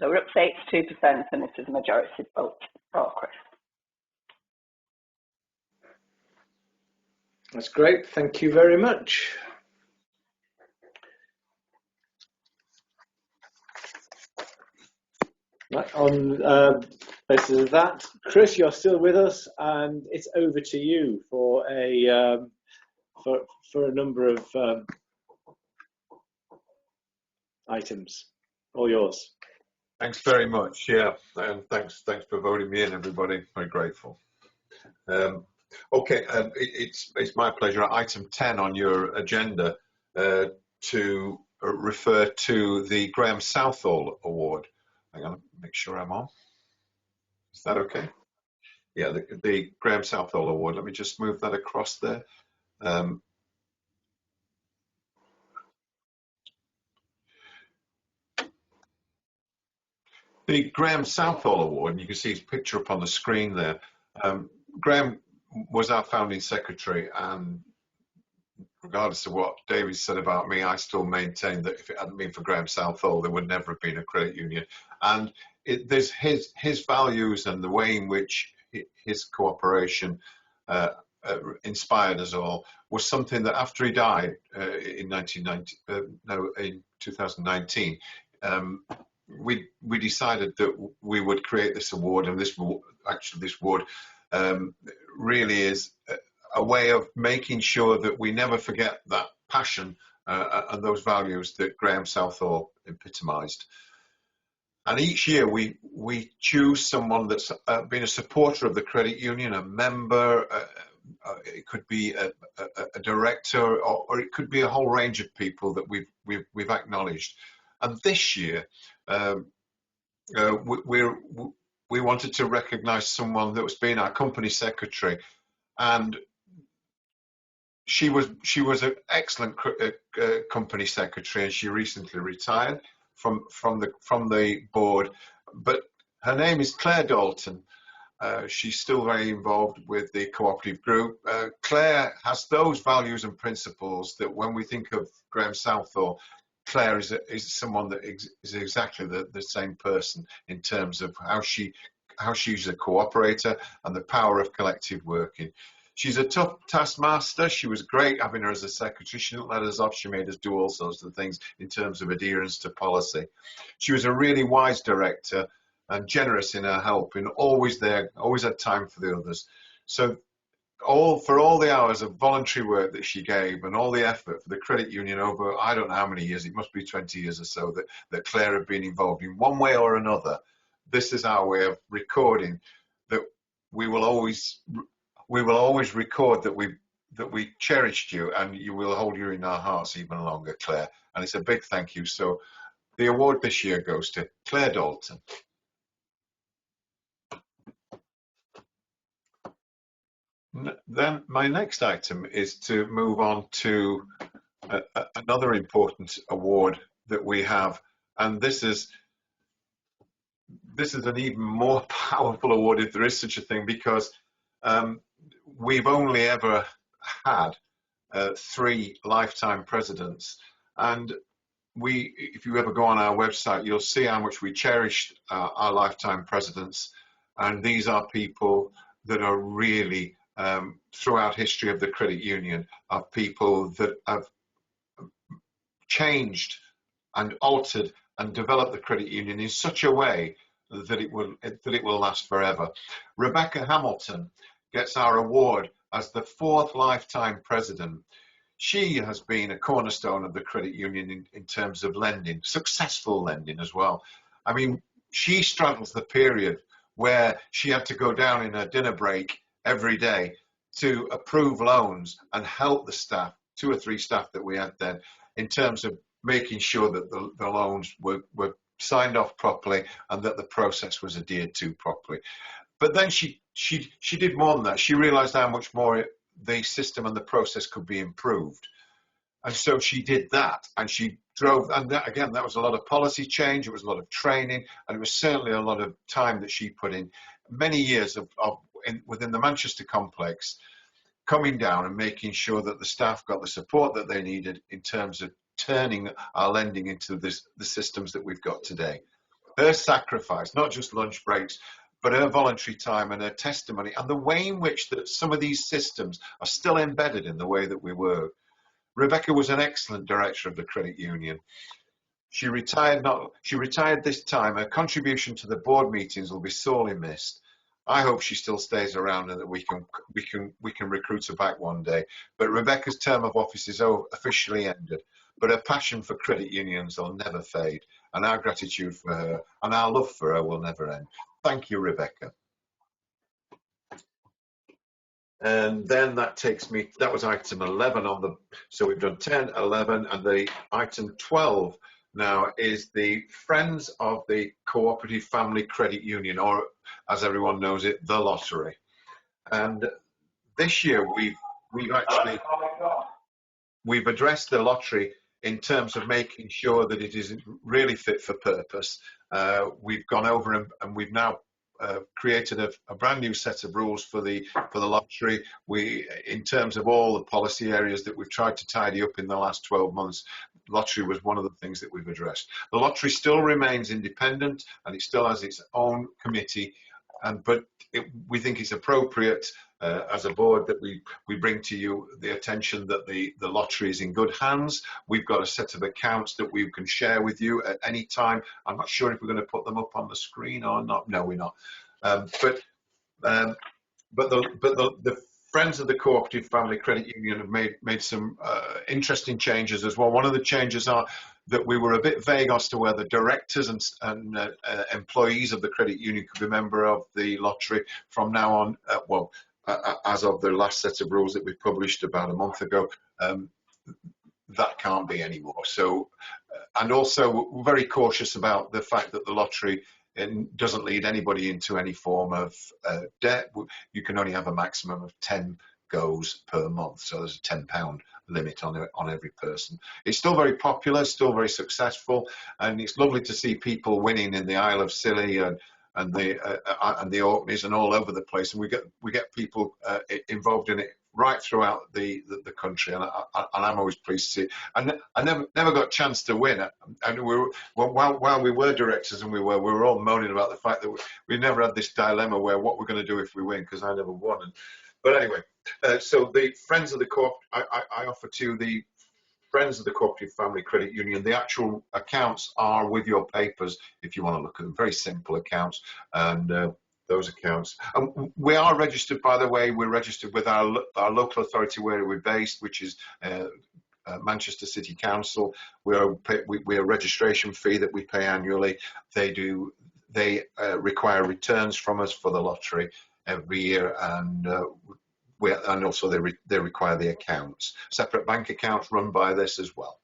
So we're up to 82%, and this is a majority vote for Chris. That's great. Thank you very much. Right, on basis of that, Chris, you're still with us, and it's over to you for a number of items. All yours. Thanks very much. Yeah, and thanks for voting me in, everybody. Very grateful. Okay, it's my pleasure. Item 10 on your agenda to refer to the Graham Southall Award. Hang on, make sure I'm on. Is that okay? Yeah, the Graham Southall Award. Let me just move that across there. The Graham Southall Award, and you can see his picture up on the screen there. Graham was our founding secretary, and regardless of what David said about me, I still maintain that if it hadn't been for Graham Southall, there would never have been a credit union. And there's his values and the way in which his cooperation inspired us all was something that after he died in 2019, we decided that we would create this award, and this award really is a way of making sure that we never forget that passion and those values that Graham Southall epitomised. And each year we choose someone that's been a supporter of the credit union, a member, it could be a director, or it could be a whole range of people that we've acknowledged. And this year, we wanted to recognise someone that was being our company secretary, and she was an excellent company secretary, and she recently retired from the board. But her name is Claire Dalton. She's still very involved with the cooperative group. Claire has those values and principles that when we think of Graham Southall, Claire is someone that is exactly the same person in terms of how she's a cooperator and the power of collective working. She's a tough taskmaster. She was great having her as a secretary. She didn't let us off. She made us do all sorts of things in terms of adherence to policy. She was a really wise director and generous in her help, and always there, always had time for the others. So for all the hours of voluntary work that she gave and all the effort for the credit union over, I don't know how many years, it must be 20 years or so that Claire had been involved in one way or another, this is our way of recording that we will always record that we cherished you, and you will hold you in our hearts even longer, Claire. And it's a big thank you. So the award this year goes to Claire Dalton. Then my next item is to move on to another important award that we have, and this is an even more powerful award, if there is such a thing, because we've only ever had 3 lifetime presidents, and if you ever go on our website, you'll see how much we cherish our lifetime presidents, and these are people that are really throughout history of the credit union, are people that have changed and altered and developed the credit union in such a way that it will last forever. Rebecca Hamilton gets our award as the 4th lifetime president, she has been a cornerstone of the credit union in terms of lending, successful lending as well. I mean, she straddles the period where she had to go down in her dinner break every day to approve loans and help the staff, 2 or 3 staff that we had then, in terms of making sure that the loans were signed off properly and that the process was adhered to properly. But then she did more than that. She realized how much more the system and the process could be improved. And so she did that, and she drove, and that, again, that was a lot of policy change, it was a lot of training, and it was certainly a lot of time that she put in, many years within the Manchester complex, coming down and making sure that the staff got the support that they needed in terms of turning our lending into the systems that we've got today. Her sacrifice, not just lunch breaks, but her voluntary time and her testimony, and the way in which that some of these systems are still embedded in the way that we work. Rebecca was an excellent director of the credit union. She retired this time. Her contribution to the board meetings will be sorely missed. I hope she still stays around and that we can recruit her back one day. But Rebecca's term of office is officially ended. But her passion for credit unions will never fade, and our gratitude for her and our love for her will never end. Thank you, Rebecca. And then that takes me, that was item 11 on the, so we've done 10, 11, and the item 12 now is the Friends of the Cooperative Family Credit Union, or as everyone knows it, the lottery. And this year we've addressed the lottery in terms of making sure that it is really fit for purpose. We've gone over and we've now created a brand new set of rules for the lottery. In terms of all the policy areas that we've tried to tidy up in the last 12 months, lottery was one of the things that we've addressed. The lottery still remains independent and it still has its own committee, but we think it's appropriate as a board that we bring to you the attention that the lottery is in good hands. We've got a set of accounts that we can share with you at any time. I'm not sure if we're going to put them up on the screen or not. No, we're not. But the Friends of the Cooperative Family Credit Union have made some interesting changes as well. One of the changes are that we were a bit vague as to whether directors and employees of the credit union could be a member of the lottery from now on. As of the last set of rules that we published about a month ago, that can't be anymore. So, and also we're very cautious about the fact that the lottery doesn't lead anybody into any form of debt. You can only have a maximum of 10 goes per month, so there's a £10 limit on every person. It's still very popular, still very successful, and it's lovely to see people winning in the Isle of Scilly and the Orkneys and all over the place, and we get people involved in it right throughout the country, and I'm always pleased to see it. And I never got a chance to win, and while we were directors and we were all moaning about the fact that we never had this dilemma where what we're going to do if we win, because I never won. But anyway, so the Friends of the I offer to the Friends of the Cooperative Family Credit Union. The actual accounts are with your papers if you want to look at them. Very simple accounts, and those accounts. We are registered, by the way. We're registered with our local authority where we're based, which is Manchester City Council. We're a registration fee that we pay annually. They require returns from us for the lottery every year, and also they require the accounts, separate bank accounts run by this as well.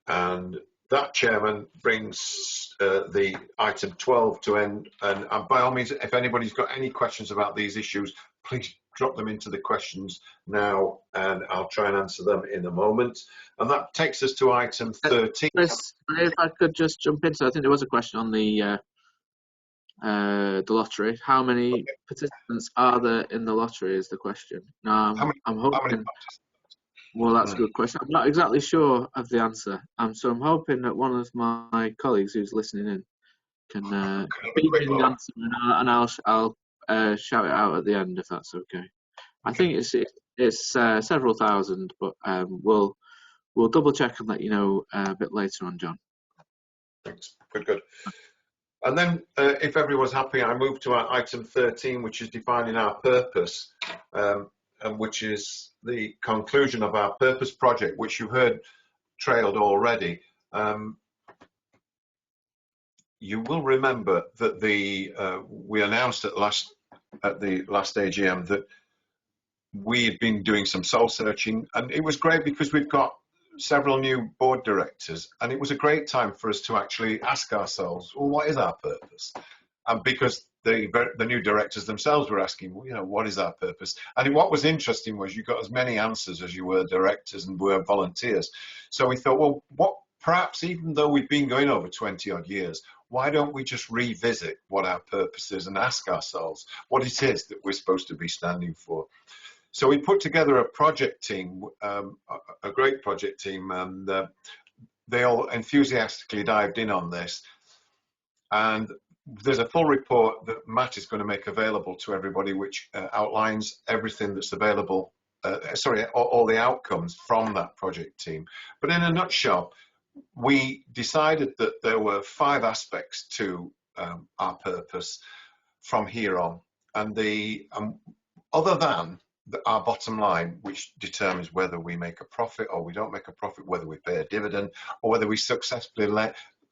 And that, Chairman, brings the item 12 to end. And by all means, if anybody's got any questions about these issues, please drop them into the questions now, and I'll try and answer them in a moment. And that takes us to item 13. Chris, if I could just jump in, so I think there was a question on the lottery. How many participants are there in the lottery is the question. Now, I'm hoping. Well, that's a good question. I'm not exactly sure of the answer. So I'm hoping that one of my colleagues who's listening in can feed me the answer, and I'll shout it out at the end if that's okay. I think it's several thousand, but we'll double check and let you know a bit later on, John. Thanks. Good. And then, if everyone's happy, I move to our item 13, which is defining our purpose, and which is the conclusion of our purpose project, which you heard trailed already. You will remember that we announced at the last AGM that we had been doing some soul searching, and it was great because we've got several new board directors, and it was a great time for us to actually ask ourselves, well, what is our purpose? And because the new directors themselves were asking, well, you know, what is our purpose? And what was interesting was you got as many answers as you were directors and were volunteers. So we thought, well, perhaps even though we've been going over 20 odd years, why don't we just revisit what our purpose is and ask ourselves what it is that we're supposed to be standing for? So we put together a project team, a great project team, and they all enthusiastically dived in on this. And there's a full report that Matt is going to make available to everybody, which outlines everything that's available, all the outcomes from that project team. But in a nutshell, we decided that there were 5 aspects to our purpose from here on. And other than our bottom line, which determines whether we make a profit or we don't make a profit, whether we pay a dividend, or whether we successfully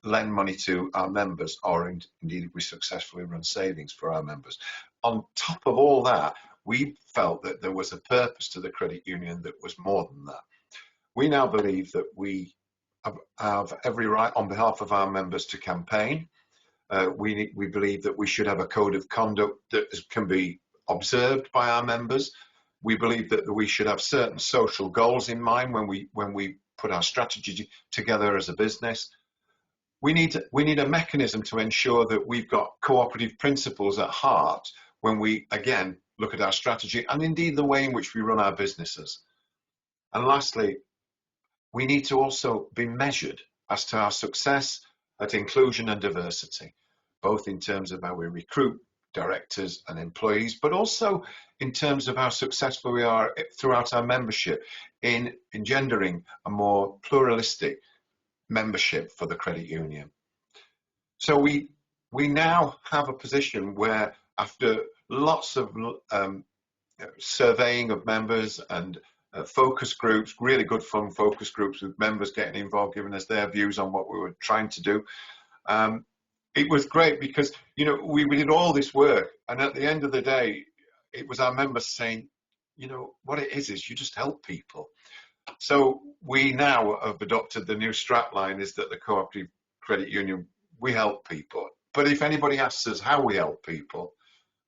lend money to our members, or indeed we successfully run savings for our members. On top of all that, we felt that there was a purpose to the credit union that was more than that. We now believe that we have every right on behalf of our members to campaign. We believe that we should have a code of conduct that can be observed by our members. We believe that we should have certain social goals in mind when we put our strategy together as a business. We need a mechanism to ensure that we've got cooperative principles at heart when we, again, look at our strategy and indeed the way in which we run our businesses. And lastly, we need to also be measured as to our success at inclusion and diversity, both in terms of how we recruit directors and employees, but also in terms of how successful we are throughout our membership in engendering a more pluralistic membership for the credit union. So we now have a position where, after lots of surveying of members and focus groups, really good fun focus groups with members getting involved, giving us their views on what we were trying to do, it was great because, you know, we did all this work, and at the end of the day, it was our members saying, you know, what it is you just help people. So we now have adopted the new strapline is that the cooperative credit union, we help people. But if anybody asks us how we help people,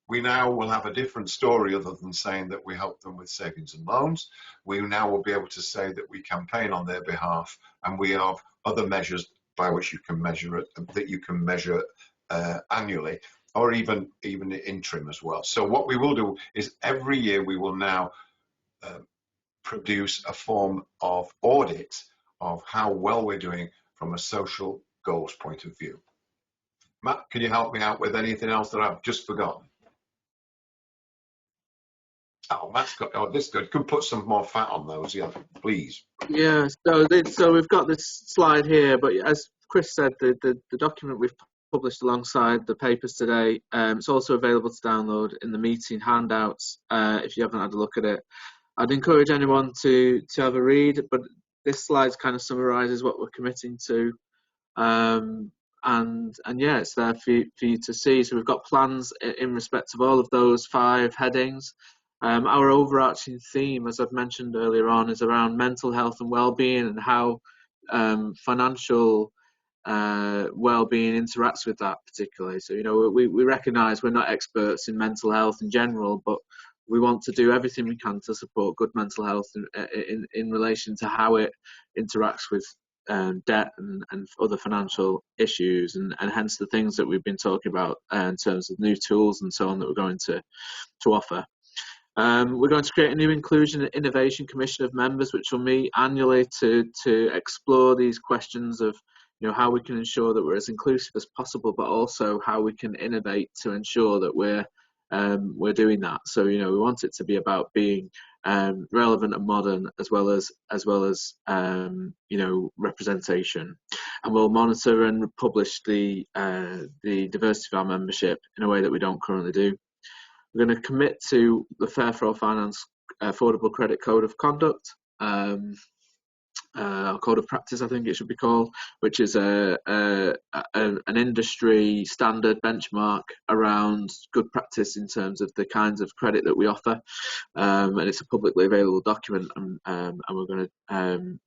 we now will have a different story other than saying that we help them with savings and loans. We now will be able to say that we campaign on their behalf, and we have other measures by which you can measure it, that you can measure annually, or even interim as well. So what we will do is every year we will now produce a form of audit of how well we're doing from a social goals point of view. Matt, can you help me out with anything else that I've just forgotten? Oh, Matt's got, oh, this good. Could put some more fat on those, yeah, please. Yeah, so we've got this slide here, but as Chris said, the document we've published alongside the papers today, it's also available to download in the meeting handouts if you haven't had a look at it. I'd encourage anyone to have a read, but this slide kind of summarises what we're committing to, and yeah, it's there for you to see. So we've got plans in respect of all of those 5 headings. Our overarching theme, as I've mentioned earlier on, is around mental health and well-being, and how financial well-being interacts with that particularly. So, you know, we recognise we're not experts in mental health in general, but we want to do everything we can to support good mental health in relation to how it interacts with debt and other financial issues, and hence the things that we've been talking about in terms of new tools and so on that we're going to offer. We're going to create a new Inclusion and Innovation Commission of Members, which will meet annually to explore these questions of, you know, how we can ensure that we're as inclusive as possible, but also how we can innovate to ensure that we're doing that. So, you know, we want it to be about being relevant and modern, as well as representation. And we'll monitor and publish the diversity of our membership in a way that we don't currently do. We're going to commit to the Fair for All Finance Affordable Credit Code of Conduct, Code of Practice, I think it should be called, which is an industry standard benchmark around good practice in terms of the kinds of credit that we offer, and it's a publicly available document, and we're going to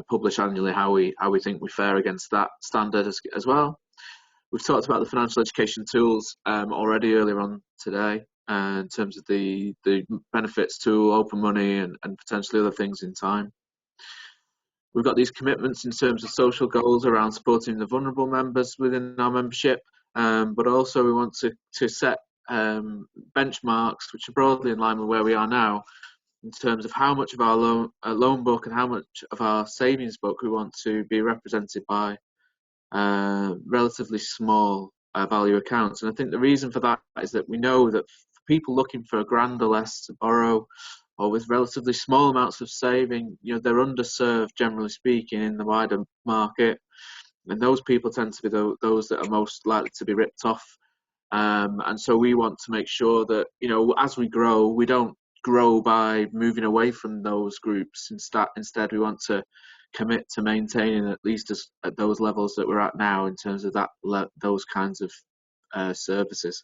publish annually how we think we fare against that standard as well. We've talked about the financial education tools already earlier on today, in terms of the benefits tool, open money, and potentially other things in time. We've got these commitments in terms of social goals around supporting the vulnerable members within our membership, but also we want to set benchmarks which are broadly in line with where we are now in terms of how much of our loan book and how much of our savings book we want to be represented by relatively small value accounts. And I think the reason for that is that we know that for people looking for a grand or less to borrow, or with relatively small amounts of saving, they're underserved, generally speaking, in the wider market. And those people tend to be those that are most likely to be ripped off. And so we want to make sure that, as we grow, we don't grow by moving away from those groups. Instead, we want to commit to maintaining at least at those levels that we're at now in terms of those kinds of services.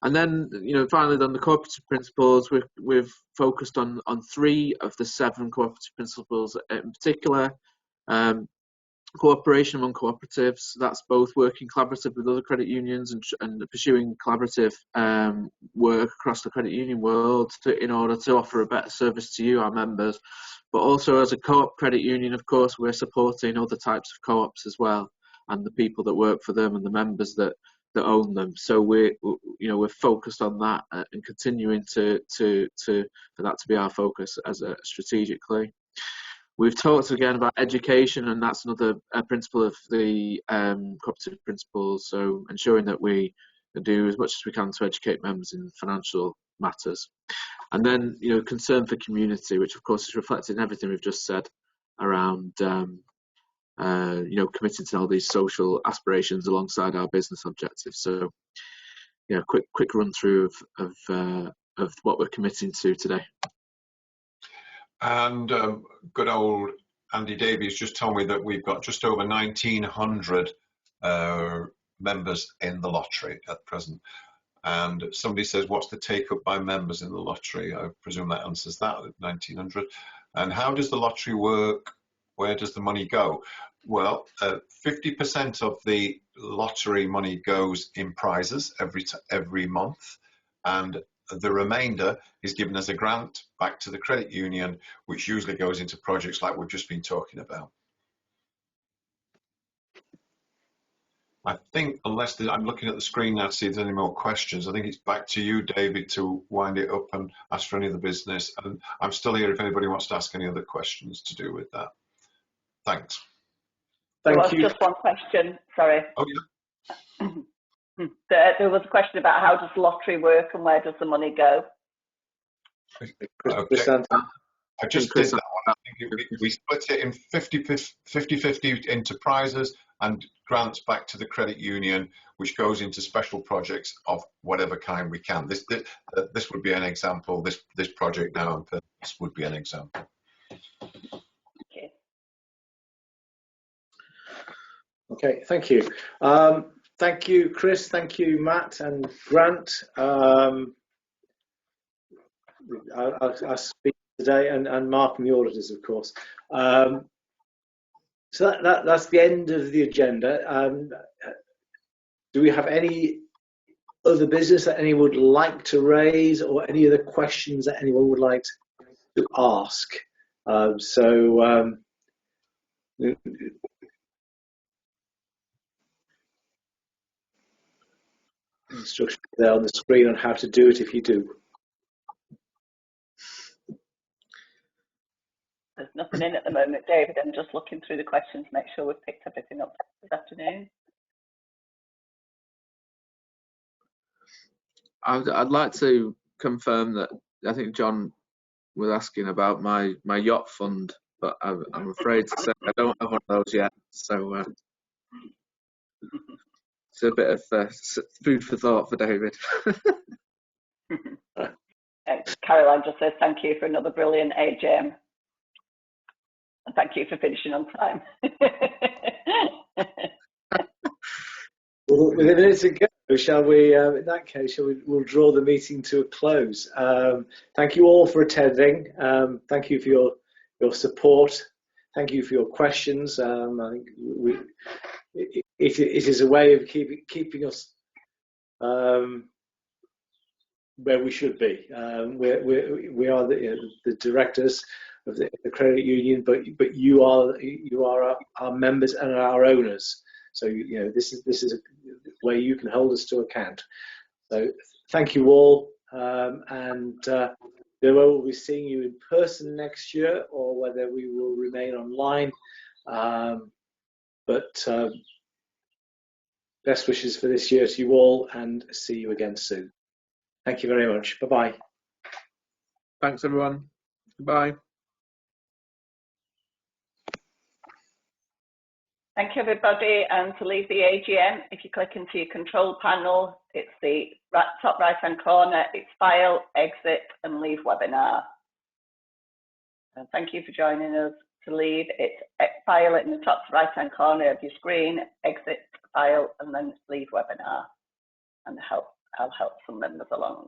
And then, finally, on the cooperative principles, we've focused on 3 of the 7 cooperative principles in particular. Cooperation among cooperatives, that's both working collaboratively with other credit unions and pursuing collaborative work across the credit union world in order to offer a better service to you, our members. But also as a co-op credit union, of course, we're supporting other types of co-ops as well, and the people that work for them and the members that own them. So we're focused on that and continuing for that to be our focus as strategically. We've talked again about education, and that's another principle of the cooperative principles. So ensuring that we do as much as we can to educate members in financial matters. And then, concern for community, which of course is reflected in everything we've just said around committing to all these social aspirations alongside our business objectives. So, quick run through of what we're committing to today. And good old Andy Davies just told me that we've got just over 1,900 members in the lottery at present. And somebody says, what's the take up by members in the lottery? I presume that answers that at 1,900. And how does the lottery work? Where does the money go? Well, 50% of the lottery money goes in prizes every month, and the remainder is given as a grant back to the credit union, which usually goes into projects like we've just been talking about. I think, unless I'm looking at the screen now to see if there's any more questions, I think it's back to you, David, to wind it up and ask for any of the business. And I'm still here if anybody wants to ask any other questions to do with that. Thanks. Thank you. Just one question, sorry. Oh, yeah. There was a question about how does lottery work and where does the money go? Okay. I just did that one. I think we split it in 50-50 into prizes and grants back to the credit union, which goes into special projects of whatever kind we can. This would be an example. This project now and this would be an example. Okay, thank you. Thank you, Chris. Thank you, Matt and Grant. I'll speak today, and Mark and the auditors, of course. So that's the end of the agenda. Do we have any other business that anyone would like to raise, or any other questions that anyone would like to ask? Instructions there on the screen on how to do it if you do. There's nothing in at the moment, David. I'm just looking through the questions to make sure we've picked everything up this afternoon. I'd like to confirm that I think John was asking about my yacht fund, but I'm afraid to say I don't have one of those yet. So it's a bit of food for thought for David. Caroline just says thank you for another brilliant AGM. And thank you for finishing on time. Well, with a minute to go, shall we? In that case, we'll draw the meeting to a close. Thank you all for attending. Thank you for your support. Thank you for your questions. I think it is a way of keeping us where we should be. We are the directors of the credit union, but you are our members and our owners. So this is a way you can hold us to account. So thank you all, and whether we'll be seeing you in person next year or whether we will remain online. But best wishes for this year to you all, and see you again soon. Thank you very much. Bye-bye. Thanks, everyone. Goodbye. Thank you, everybody. And to leave the AGM, if you click into your control panel, it's the top right-hand corner. It's File, Exit, and Leave Webinar. And thank you for joining us. To leave, it's File in the top right-hand corner of your screen, Exit, File, and then Leave Webinar. And I'll help some members along.